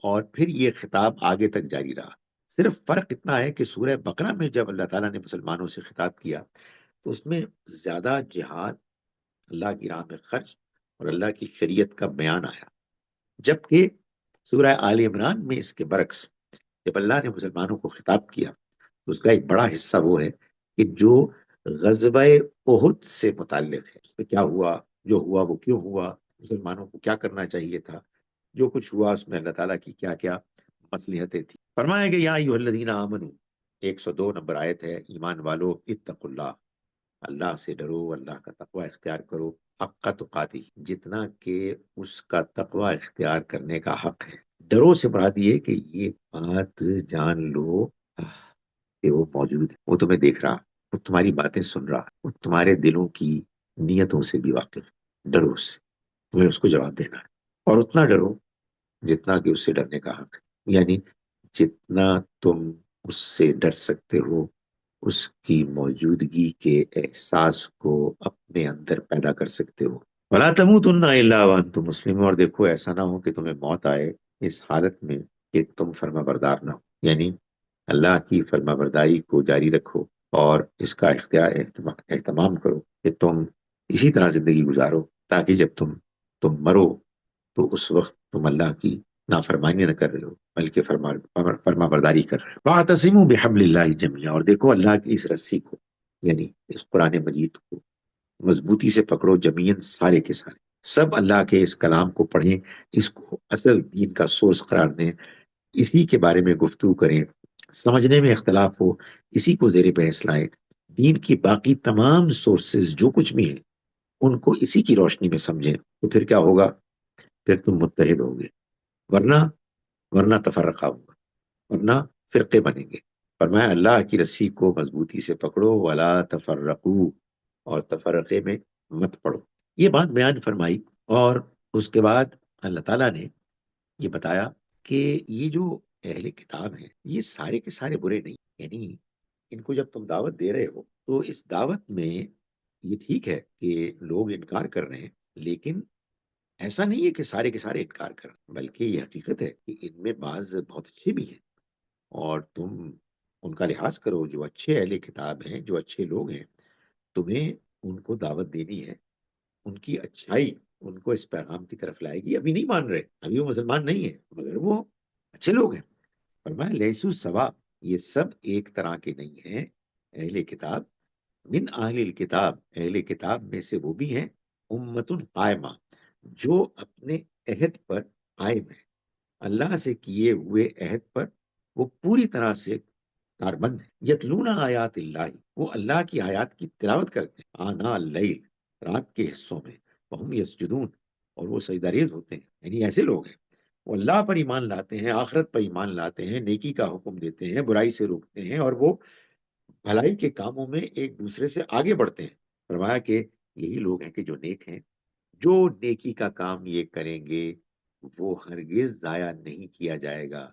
A: اور پھر یہ خطاب آگے تک جاری رہا۔ صرف فرق اتنا ہے کہ سورہ بقرہ میں جب اللہ تعالیٰ نے مسلمانوں سے خطاب کیا تو اس میں زیادہ جہاد، اللہ کی راہ میں خرچ اور اللہ کی شریعت کا بیان آیا، جبکہ سورہ آل عمران میں اس کے برعکس جب اللہ نے مسلمانوں کو خطاب کیا تو اس کا ایک بڑا حصہ وہ ہے کہ جو غزوہ احد سے متعلق ہے، اس میں کیا ہوا، جو ہوا وہ کیوں ہوا، مسلمانوں کو کیا کرنا چاہیے تھا، جو کچھ ہوا اس میں اللہ تعالیٰ کی کیا کیا مصلحتیں تھیں۔ فرمایا کہ یا ایھا الذین آمنوا، 102 نمبر آیت ہے، ایمان والو اتقوا اللہ، اللہ سے ڈرو، اللہ کا تقوی اختیار کرو، حق تقاتی، جتنا کہ اس کا تقوی اختیار کرنے کا حق ہے۔ ڈرو سے مراد یہ کہ یہ بات جان لو کہ وہ موجود ہے، وہ تمہیں دیکھ رہا، وہ تمہاری باتیں سن رہا، وہ تمہارے دلوں کی نیتوں سے بھی واقف ہے۔ ڈرو اس سے، تمہیں اس کو جواب دینا ہے، اور اتنا ڈرو جتنا کہ اس سے ڈرنے کا حق ہے، یعنی جتنا تم اس سے ڈر سکتے ہو، اس کی موجودگی کے احساس کو اپنے اندر پیدا کر سکتے ہو۔ وَلَا تَمُوتُنَّ إِلَّا وَأَنْتُمْ مُسْلِمُونَ، اور دیکھو ایسا نہ ہو کہ تمہیں موت آئے اس حالت میں کہ تم فرما بردار نہ ہو، یعنی اللہ کی فرما برداری کو جاری رکھو اور اس کا اہتمام کرو کہ تم اسی طرح زندگی گزارو، تاکہ جب تم مرو تو اس وقت تم اللہ کی نافرمانی نہ کر رہے ہو بلکہ فرما برداری کر رہے ہو۔ وَاعْتَصِمُوا بِحَبْلِ اللَّهِ جَمِيعًا، اور دیکھو اللہ کی اس رسی کو، یعنی اس قرآن مجید کو مضبوطی سے پکڑو، جمیعاً سارے کے سارے، سب اللہ کے اس کلام کو پڑھیں، اس کو اصل دین کا سورس قرار دیں، اسی کے بارے میں گفتگو کریں، سمجھنے میں اختلاف ہو اسی کو زیر بحث لائیں، دین کی باقی تمام سورسز جو کچھ بھی ہیں ان کو اسی کی روشنی میں سمجھیں، تو پھر کیا ہوگا، پھر تم متحد ہوگے، ورنہ ورنہ تفرقہ ہوگا، ورنہ فرقے بنیں گے۔ فرمایا اللہ کی رسی کو مضبوطی سے پکڑو، ولا تفرقو، اور تفرقے میں مت پڑو۔ یہ بات بیان فرمائی، اور اس کے بعد اللہ تعالیٰ نے یہ بتایا کہ یہ جو اہل کتاب ہیں یہ سارے کے سارے برے نہیں، یعنی ان کو جب تم دعوت دے رہے ہو تو اس دعوت میں یہ ٹھیک ہے کہ لوگ انکار کر رہے ہیں، لیکن ایسا نہیں ہے کہ سارے کے سارے انکار کر رہے ہیں، بلکہ یہ حقیقت ہے کہ ان میں بعض بہت اچھے بھی ہیں، اور تم ان کا لحاظ کرو، جو اچھے اہل کتاب ہیں، جو اچھے لوگ ہیں، تمہیں ان کو دعوت دینی ہے، ان کی اچھائی ان کو اس پیغام کی طرف لائے گی۔ ابھی نہیں مان رہے، ابھی وہ مسلمان نہیں ہیں، مگر وہ اچھے لوگ ہیں۔ فرمایا لیسو سوا، یہ سب ایک طرح کے نہیں ہیں، اہل کتاب من اہل الکتاب، اہل کتاب میں سے وہ بھی ہیں، امتن قائمہ، جو اپنے عہد پر قائم ہے، اللہ سے کیے ہوئے عہد پر وہ پوری طرح سے کاربند ہے۔ یتلون آیات اللہ، وہ اللہ کی آیات کی تلاوت کرتے ہیں، آنا اللیل، رات کے حصوں میں، وہم یسجدون، اور وہ سجدہ ریز ہوتے ہیں، یعنی ایسے لوگ ہیں وہ اللہ پر ایمان لاتے ہیں، آخرت پر ایمان لاتے ہیں، نیکی کا حکم دیتے ہیں، برائی سے روکتے ہیں، اور وہ بھلائی کے کاموں میں ایک دوسرے سے آگے بڑھتے ہیں۔ فرمایا کہ یہی لوگ ہیں کہ جو نیک ہیں، جو نیکی کا کام یہ کریں گے وہ ہرگز ضائع نہیں کیا جائے گا،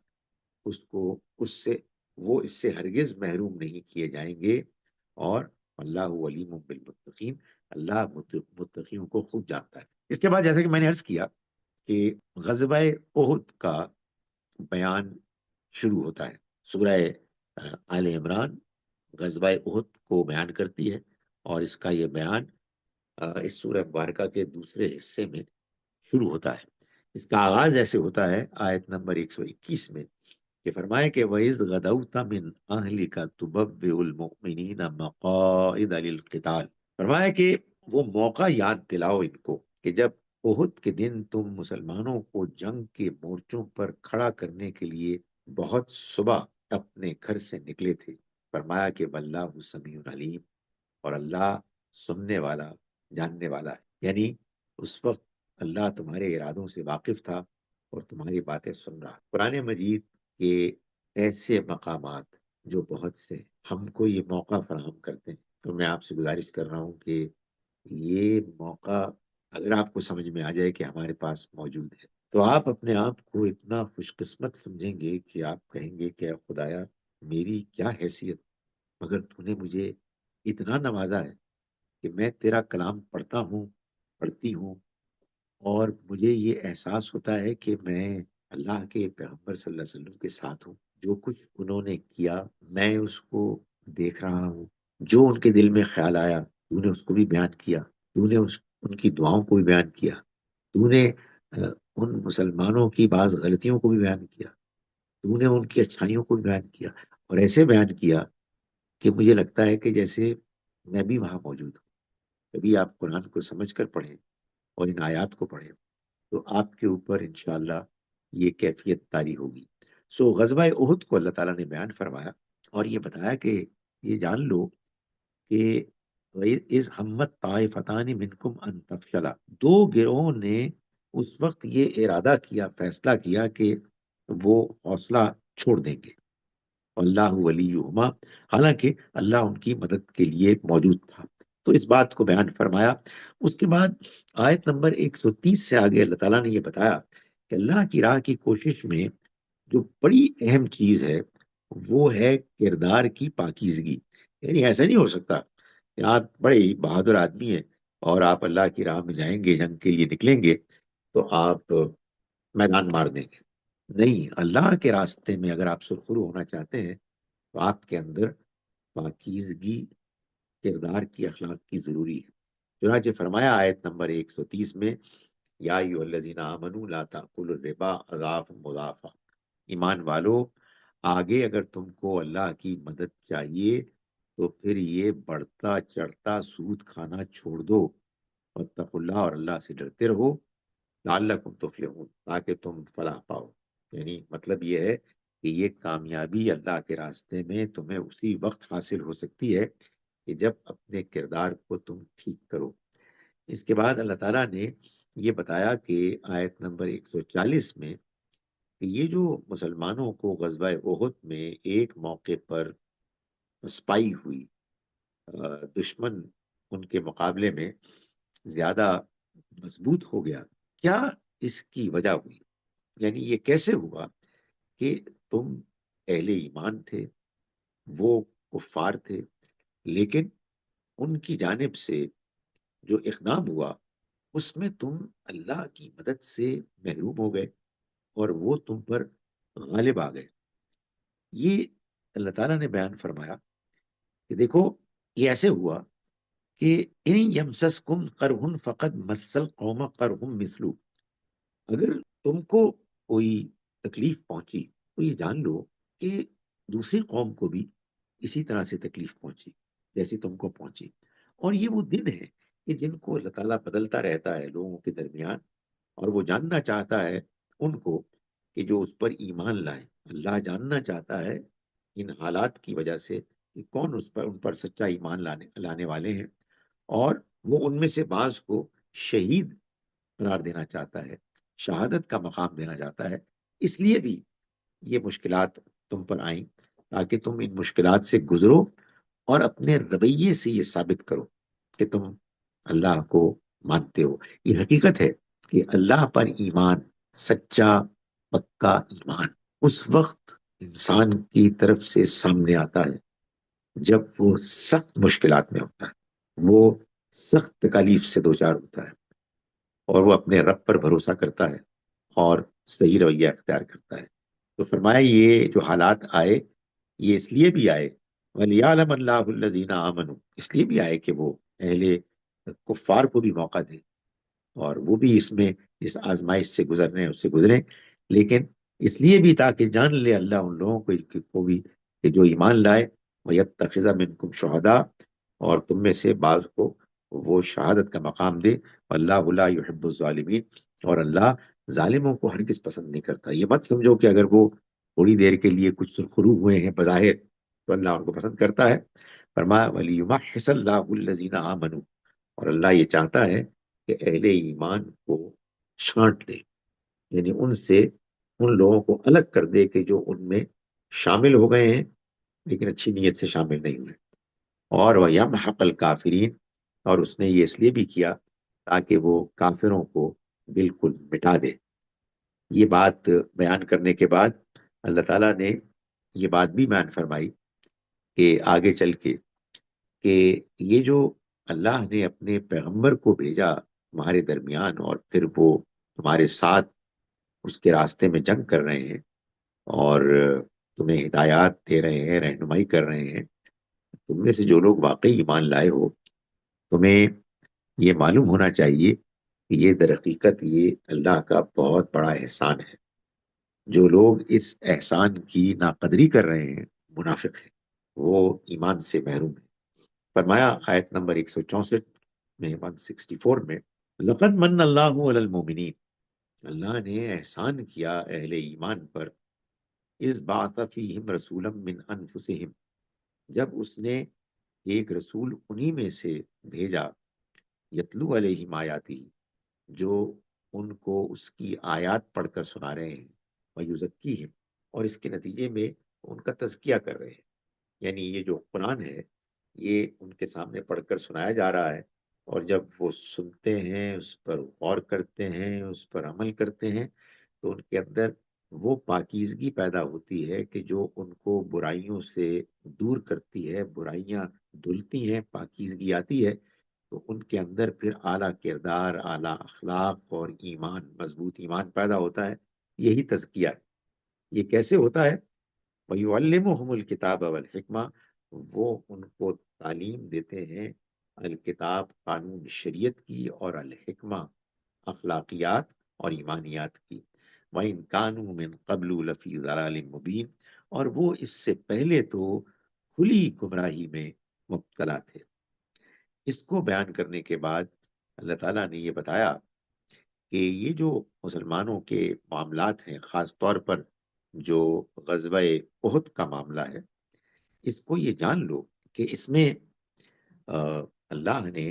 A: اس کو اس سے وہ اس سے ہرگز محروم نہیں کیے جائیں گے، اور اللہ علیم بالمتقین، اللہ متقیوں کو خوب جانتا ہے۔ اس کے بعد جیسے کہ میں نے عرض کیا کہ غزوہ احد کا بیان شروع ہوتا ہے۔ سورہ آل عمران غزوہ احد کو بیان کرتی ہے، اور اس کا یہ بیان اس سورہ مبارکہ کے دوسرے حصے میں شروع ہوتا ہے۔ اس کا آغاز ایسے ہوتا ہے آیت نمبر 121 میں، کہ فرمائے کہ وَإِذْ غَدَوْتَ مِنْ أَهْلِكَ تُبَوِّئُ الْمُؤْمِنِينَ مَقَاعِدَ لِلْقِتَالِ، فرمایا کہ وہ موقع یاد دلاؤ ان کو کہ جب احد کے دن تم مسلمانوں کو جنگ کے مورچوں پر کھڑا کرنے کے لیے بہت صبح اپنے گھر سے نکلے تھے، فرمایا کہ واللہ سمیع علیم، اور اللہ سننے والا، جاننے والا ہے، یعنی اس وقت اللہ تمہارے ارادوں سے واقف تھا اور تمہاری باتیں سن رہا۔ قرآن مجید کے ایسے مقامات جو بہت سے ہم کو یہ موقع فراہم کرتے ہیں، تو میں آپ سے گزارش کر رہا ہوں کہ یہ موقع اگر آپ کو سمجھ میں آ جائے کہ ہمارے پاس موجود ہے، تو آپ اپنے آپ کو اتنا خوش قسمت سمجھیں گے کہ آپ کہیں گے کہ اے خدایا، میری کیا حیثیت، مگر تو نے مجھے اتنا نوازا ہے کہ میں تیرا کلام پڑھتا ہوں، پڑھتی ہوں، اور مجھے یہ احساس ہوتا ہے کہ میں اللہ کے پیغمبر صلی اللہ علیہ وسلم کے ساتھ ہوں، جو کچھ انہوں نے کیا میں اس کو دیکھ رہا ہوں، جو ان کے دل میں خیال آیا تو نے اس کو بھی بیان کیا، تو نے ان کی دعاؤں کو بھی بیان کیا، تو نے ان مسلمانوں کی بعض غلطیوں کو بھی بیان کیا، تو نے ان کی اچھائیوں کو بھی بیان کیا، اور ایسے بیان کیا کہ مجھے لگتا ہے کہ جیسے میں بھی وہاں موجود ہوں۔ کبھی آپ قرآن کو سمجھ کر پڑھیں اور ان آیات کو پڑھیں تو آپ کے اوپر انشاءاللہ یہ کیفیت طاری ہوگی۔ غزوہ احد کو اللہ تعالیٰ نے بیان فرمایا اور یہ بتایا کہ یہ جان لو کہ اس ہمت طائفتان منکم ان تفشلا، دو گروہوں نے اس وقت یہ ارادہ کیا، فیصلہ کیا کہ وہ حوصلہ چھوڑ دیں گے، اللہ ولیہما، حالانکہ اللہ ان کی مدد کے لیے موجود تھا۔ تو اس بات کو بیان فرمایا۔ اس کے بعد آیت نمبر 130 سے آگے اللہ تعالیٰ نے یہ بتایا کہ اللہ کی راہ کی کوشش میں جو بڑی اہم چیز ہے وہ ہے کردار کی پاکیزگی۔ یعنی ایسا نہیں ہو سکتا کہ آپ بڑے ہی بہادر آدمی ہیں اور آپ اللہ کی راہ میں جائیں گے، جنگ کے لیے نکلیں گے تو آپ میدان مار دیں گے۔ نہیں، اللہ کے راستے میں اگر آپ سرخرو ہونا چاہتے ہیں تو آپ کے اندر پاکیزگی کردار کی، اخلاق کی ضروری ہے۔ چنانچہ فرمایا آیت نمبر 130 میں، یا ایھا الذین آمنوا لا تأکلوا الربا اضعافا مضاعفا، ایمان والو، آگے اگر تم کو اللہ کی مدد چاہیے تو پھر یہ بڑھتا چڑھتا سود کھانا چھوڑ دو، واتقوا اللہ، اور اللہ سے ڈرتے رہو، لعلکم تفلحون، تاکہ تم فلاح پاؤ۔ یعنی مطلب یہ ہے کہ یہ کامیابی اللہ کے راستے میں تمہیں اسی وقت حاصل ہو سکتی ہے کہ جب اپنے کردار کو تم ٹھیک کرو۔ اس کے بعد اللہ تعالیٰ نے یہ بتایا کہ آیت نمبر 140 میں کہ یہ جو مسلمانوں کو غزوہ احد میں ایک موقع پر اسپائی ہوئی، دشمن ان کے مقابلے میں زیادہ مضبوط ہو گیا، کیا اس کی وجہ ہوئی؟ یعنی یہ کیسے ہوا کہ تم اہل ایمان تھے، وہ کفار تھے، لیکن ان کی جانب سے جو اقدام ہوا اس میں تم اللہ کی مدد سے محروم ہو گئے اور وہ تم پر غالب آ گئے؟ یہ اللہ تعالیٰ نے بیان فرمایا کہ دیکھو، یہ ایسے ہوا کہ ان یمسسکم قرح فقد مس القوم قرح مثلو، اگر تم کو کوئی تکلیف پہنچی تو یہ جان لو کہ دوسری قوم کو بھی اسی طرح سے تکلیف پہنچی جیسی تم کو پہنچی۔ اور یہ وہ دن ہے کہ جن کو اللہ تعالیٰ بدلتا رہتا ہے لوگوں کے درمیان، اور وہ جاننا چاہتا ہے ان کو کہ جو اس پر ایمان لائے، اللہ جاننا چاہتا ہے ان حالات کی وجہ سے کہ کون ان پر سچا ایمان لانے والے ہیں، اور وہ ان میں سے بعض کو شہید قرار دینا چاہتا ہے، شہادت کا مقام دینا چاہتا ہے۔ اس لیے بھی یہ مشکلات تم پر آئیں تاکہ تم ان مشکلات سے گزرو اور اپنے رویے سے یہ ثابت کرو کہ تم اللہ کو مانتے ہو۔ یہ حقیقت ہے کہ اللہ پر ایمان، سچا پکا ایمان، اس وقت انسان کی طرف سے سامنے آتا ہے جب وہ سخت مشکلات میں ہوتا ہے، وہ سخت تکالیف سے دوچار ہوتا ہے اور وہ اپنے رب پر بھروسہ کرتا ہے اور صحیح رویہ اختیار کرتا ہے۔ تو فرمایا یہ جو حالات آئے یہ اس لیے بھی آئے، وَلِيَعْلَمَ اللَّهُ الَّذِينَ آمَنُوا، اس لیے بھی آئے کہ وہ اہل کفار کو بھی موقع دے اور وہ بھی اس میں اس آزمائش سے گزرنے اس سے گزریں، لیکن اس لیے بھی تاکہ جان لے اللہ ان لوگوں کو بھی کہ جو ایمان لائے، وَيَتَّخِذَ مِنْكُمْ شُهَدَاءَ، اور تم میں سے بعض کو وہ شہادت کا مقام دے. اللہ لا یحب الظالمین، اور اللہ ظالموں کو ہرگز پسند نہیں کرتا. یہ مت سمجھو کہ اگر وہ تھوڑی دیر کے لیے کچھ سرخرو ہوئے ہیں بظاہر تو اللہ ان کو پسند کرتا ہے. فرمایا وَلِيُمَحِّصَ اللَّهُ الَّذِينَ آمَنُوا، اور اللہ یہ چاہتا ہے کہ اہل ایمان کو چھانٹ دے، یعنی ان سے ان لوگوں کو الگ کر دے کہ جو ان میں شامل ہو گئے ہیں لیکن اچھی نیت سے شامل نہیں ہوئے. اور وَيَمْحَقَ الْكَافِرِينَ، اور اس نے یہ اس لیے بھی کیا تاکہ وہ کافروں کو بالکل مٹا دے. یہ بات بیان کرنے کے بعد اللہ تعالیٰ نے یہ بات بھی بیان فرمائی کہ آگے چل کے کہ یہ جو اللہ نے اپنے پیغمبر کو بھیجا تمہارے درمیان اور پھر وہ تمہارے ساتھ اس کے راستے میں جنگ کر رہے ہیں اور تمہیں ہدایات دے رہے ہیں، رہنمائی کر رہے ہیں، تم میں سے جو لوگ واقعی ایمان لائے ہو، تمہیں یہ معلوم ہونا چاہیے کہ یہ در حقیقت یہ اللہ کا بہت بڑا احسان ہے. جو لوگ اس احسان کی ناقدری کر رہے ہیں منافق ہیں، وہ ایمان سے محروم ہیں. فرمایا آیت نمبر 164 میں، 164 میں، لقد من اللہ علی المومنین، اللہ نے احسان کیا اہل ایمان پر، اس بعث فیہم رسولا من انفسہم، جب اس نے ایک رسول انہی میں سے بھیجا، یتلو علیہم آیاتی، جو ان کو اس کی آیات پڑھ کر سنا رہے ہیں، ویزکیہم، اور اس کے نتیجے میں ان کا تزکیہ کر رہے ہیں. یعنی یہ جو قرآن ہے یہ ان کے سامنے پڑھ کر سنایا جا رہا ہے، اور جب وہ سنتے ہیں، اس پر غور کرتے ہیں، اس پر عمل کرتے ہیں، تو ان کے اندر وہ پاکیزگی پیدا ہوتی ہے کہ جو ان کو برائیوں سے دور کرتی ہے، برائیاں دھلتی ہیں، پاکیزگی آتی ہے، تو ان کے اندر پھر اعلیٰ کردار، اعلیٰ اخلاق اور ایمان، مضبوط ایمان پیدا ہوتا ہے. یہی تزکیہ ہے. یہ کیسے ہوتا ہے؟ وَيُعَلِّمُهُمُ الْكِتَابَ وَالْحِكْمَةَ، وہ ان کو تعلیم دیتے ہیں الکتاب، قانون شریعت کی، اور الحکمہ، اخلاقیات اور ایمانیات کی. وَإِن كَانُوا مِن قَبْلُ لَفِي ضَلَالٍ مُبِينٍ، اور وہ اس سے پہلے تو کھلی گمراہی میں مبتلا تھے. اس کو بیان کرنے کے بعد اللہ تعالیٰ نے یہ بتایا کہ یہ جو مسلمانوں کے معاملات ہیں، خاص طور پر جو غزوہ احد کا معاملہ ہے، اس کو یہ جان لو کہ اس میں اللہ نے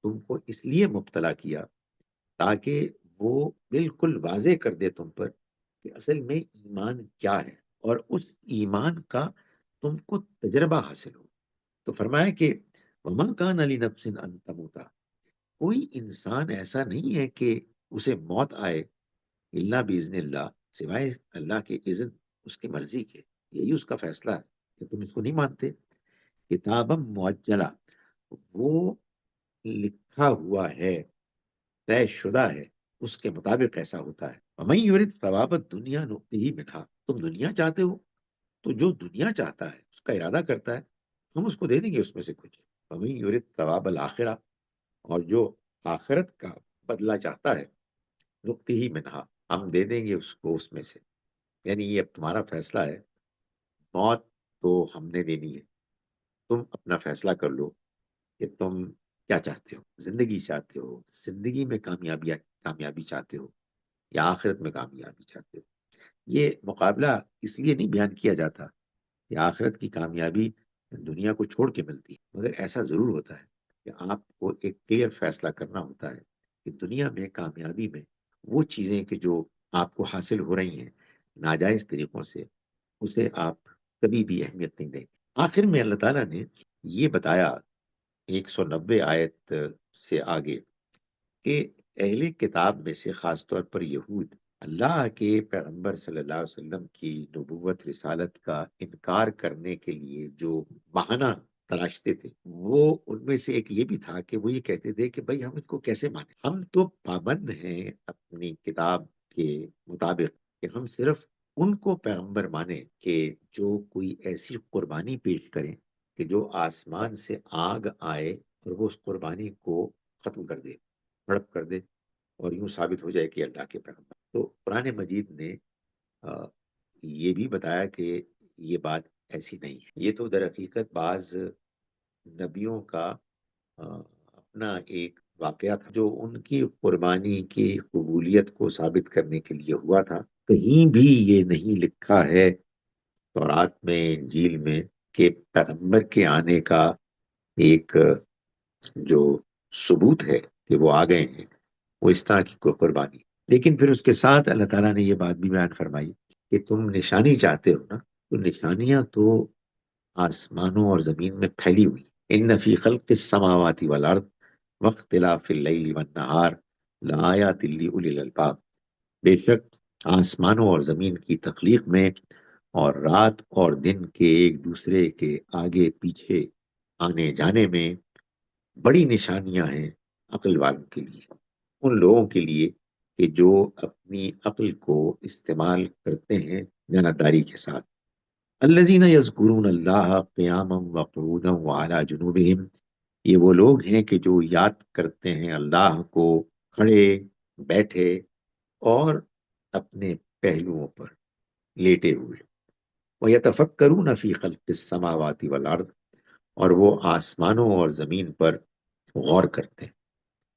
A: تم کو اس لیے مبتلا کیا تاکہ وہ بالکل واضح کر دے تم پر کہ اصل میں ایمان کیا ہے، اور اس ایمان کا تم کو تجربہ حاصل ہو. تو فرمایا کہ وَمَا كَانَ لِنَفْسٍ أَن تَمُوتَ، کوئی انسان ایسا نہیں ہے کہ اسے موت آئے الا باذن اللہ، سوائے اللہ کے اذن، اس کی مرضی کے. یہی اس کا فیصلہ ہے. کہ تم اس کو نہیں مانتے؟ کتابا معجلہ، وہ لکھا ہوا ہے، طے شدہ ہے، اس کے مطابق ایسا ہوتا ہے. ومن یرد ثواب الدنیا نؤتہ منہا، تم دنیا چاہتے ہو تو جو دنیا چاہتا ہے، اس کا ارادہ کرتا ہے، ہم اس کو دے دیں گے اس میں سے کچھ. ومن یرد ثواب الآخرہ، اور جو آخرت کا بدلہ چاہتا ہے، نؤتہ منہا، ہم دے دیں گے اس کو اس میں سے. یعنی یہ اب تمہارا فیصلہ ہے. موت تو ہم نے دینی ہے، تم اپنا فیصلہ کر لو کہ تم کیا چاہتے ہو. زندگی چاہتے ہو، زندگی میں کامیابی چاہتے ہو، یا آخرت میں کامیابی چاہتے ہو. یہ مقابلہ اس لیے نہیں بیان کیا جاتا کہ آخرت کی کامیابی دنیا کو چھوڑ کے ملتی ہے، مگر ایسا ضرور ہوتا ہے کہ آپ کو ایک کلیئر فیصلہ کرنا ہوتا ہے کہ دنیا میں کامیابی میں وہ چیزیں کہ جو آپ کو حاصل ہو رہی ہیں ناجائز طریقوں سے، اسے آپ کبھی بھی اہمیت نہیں دیں. آخر میں اللہ تعالیٰ نے یہ بتایا 190 آیت سے آگے کہ اہل کتاب میں سے خاص طور پر یہود اللہ کے پیغمبر صلی اللہ علیہ وسلم کی نبوت رسالت کا انکار کرنے کے لیے جو بہانہ تراشتے تھے، وہ ان میں سے ایک یہ بھی تھا کہ وہ یہ کہتے تھے کہ بھائی ہم اس کو کیسے مانیں، ہم تو پابند ہیں اپنی کتاب کے مطابق کہ ہم صرف ان کو پیغمبر مانیں کہ جو کوئی ایسی قربانی پیش کریں کہ جو آسمان سے آگ آئے اور وہ اس قربانی کو ختم کر دے، ہڑپ کر دے، اور یوں ثابت ہو جائے کہ اللہ کے پیغمبر. تو قرآن مجید نے یہ بھی بتایا کہ یہ بات ایسی نہیں ہے. یہ تو در حقیقت بعض نبیوں کا اپنا ایک واقعہ تھا جو ان کی قربانی کی قبولیت کو ثابت کرنے کے لیے ہوا تھا۔ کہیں بھی یہ نہیں لکھا ہے تورات میں، انجیل میں، کہ پیغمبر کے آنے کا ایک جو ثبوت ہے کہ وہ آ گئے ہیں، وہ اس طرح کی کوئی قربانی۔ لیکن پھر اس کے ساتھ اللہ تعالیٰ نے یہ بات بھی بیان فرمائی کہ تم نشانی چاہتے ہو نا، تو نشانیاں تو آسمانوں اور زمین میں پھیلی ہوئی۔ ان فی خلق السماوات والارض واختلاف اللیل والنہار لآیات لأولی الالباب، بے شک آسمانوں اور زمین کی تخلیق میں اور رات اور دن کے ایک دوسرے کے آگے پیچھے آنے جانے میں بڑی نشانیاں ہیں عقل والوں کے لیے، ان لوگوں کے لیے کہ جو اپنی عقل کو استعمال کرتے ہیں دیانتداری کے ساتھ۔ الذین یذکرون اللہ قیاما وقعودا وعلی جنوبہم، یہ وہ لوگ ہیں کہ جو یاد کرتے ہیں اللہ کو کھڑے، بیٹھے اور اپنے پہلوؤں پر لیٹے ہوئے۔ وَيَتَفَكَّرُونَ فِي خَلْقِ السَّمَاوَاتِ وَالْأَرْضِ، اور وہ آسمانوں اور زمین پر غور کرتے ہیں،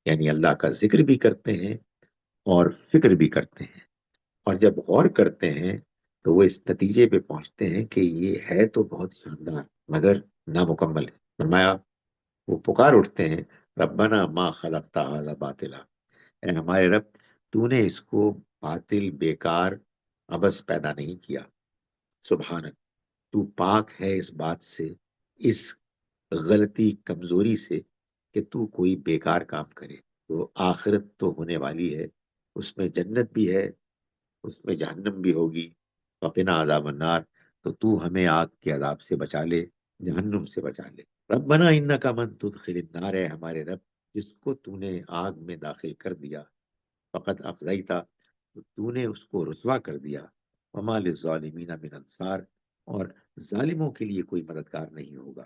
A: یعنی اللہ کا ذکر بھی کرتے ہیں اور فکر بھی کرتے ہیں۔ اور جب غور کرتے ہیں تو وہ اس نتیجے پہ پہنچتے ہیں کہ یہ ہے تو بہت شاندار مگر نامکمل ہے۔ فرمایا وہ پکار اٹھتے ہیں، ربنا ما خلقت ھذا باطلا، اے ہمارے رب تو نے اس کو باطل، بیکار، عبث پیدا نہیں کیا۔ سبحانک، تو پاک ہے اس بات سے، اس غلطی، کمزوری سے کہ تو کوئی بیکار کام کرے۔ تو آخرت تو ہونے والی ہے، اس میں جنت بھی ہے، اس میں جہنم بھی ہوگی۔ وقنا عذاب النار، تو ہمیں آگ کے عذاب سے بچا لے، جہنم سے بچا لے۔ ربنا انکا من تدخل النار، ہے ہمارے رب جس کو تو نے آگ میں داخل کر دیا، فقط اخزیتا، تو نے اس کو رسوا کر دیا۔ وما للظالمین من انصار، اور ظالموں کے لیے کوئی مددگار نہیں ہوگا۔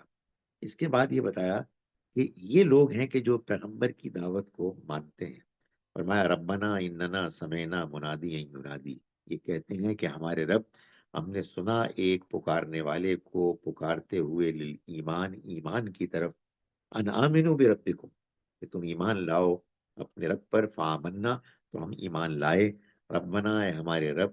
A: اس کے بعد یہ بتایا کہ یہ لوگ ہیں کہ جو پیغمبر کی دعوت کو مانتے ہیں۔ فرمایا ربنا اننا سمعنا منادی ینادی، یہ کہتے ہیں کہ ہمارے رب ہم نے سنا ایک پکارنے والے کو پکارتے ہوئے ایمان، ایمان کی طرف، ان آمنوا بربکم، کہ تم ایمان لاؤ اپنے رب پر، فآمنا، تو ہم ایمان لائے۔ ربنا، اے ہمارے رب،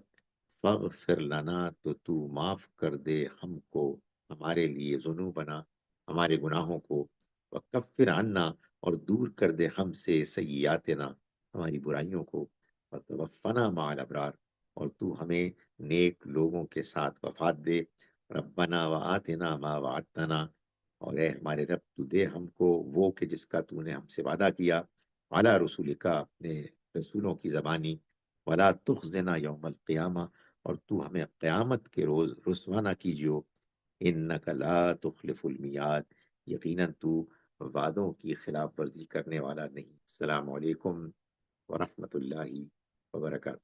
A: فاغفر لنا، تو معاف کر دے ہم کو، ہمارے لیے ذنوبنا، ہمارے گناہوں کو، وکفر عنا، اور دور کر دے ہم سے سیئاتنا، ہماری برائیوں کو، وتوفنا مع الابرار، اور تو ہمیں نیک لوگوں کے ساتھ وفات دے۔ ربنا وآتنا ما وعدتنا، اور اے ہمارے رب تو دے ہم کو وہ کہ جس کا تو نے ہم سے وعدہ کیا، علی رسولک، اپنے رسولوں کی زبانی، ولا تخزنا یوم القیامہ، اور تو ہمیں قیامت کے روز رسوا نہ کیجیو، انک لا تخلف المیعاد، یقیناً تو وعدوں کی خلاف ورزی کرنے والا نہیں۔ السلام علیکم ورحمۃ اللہ وبرکاتہ۔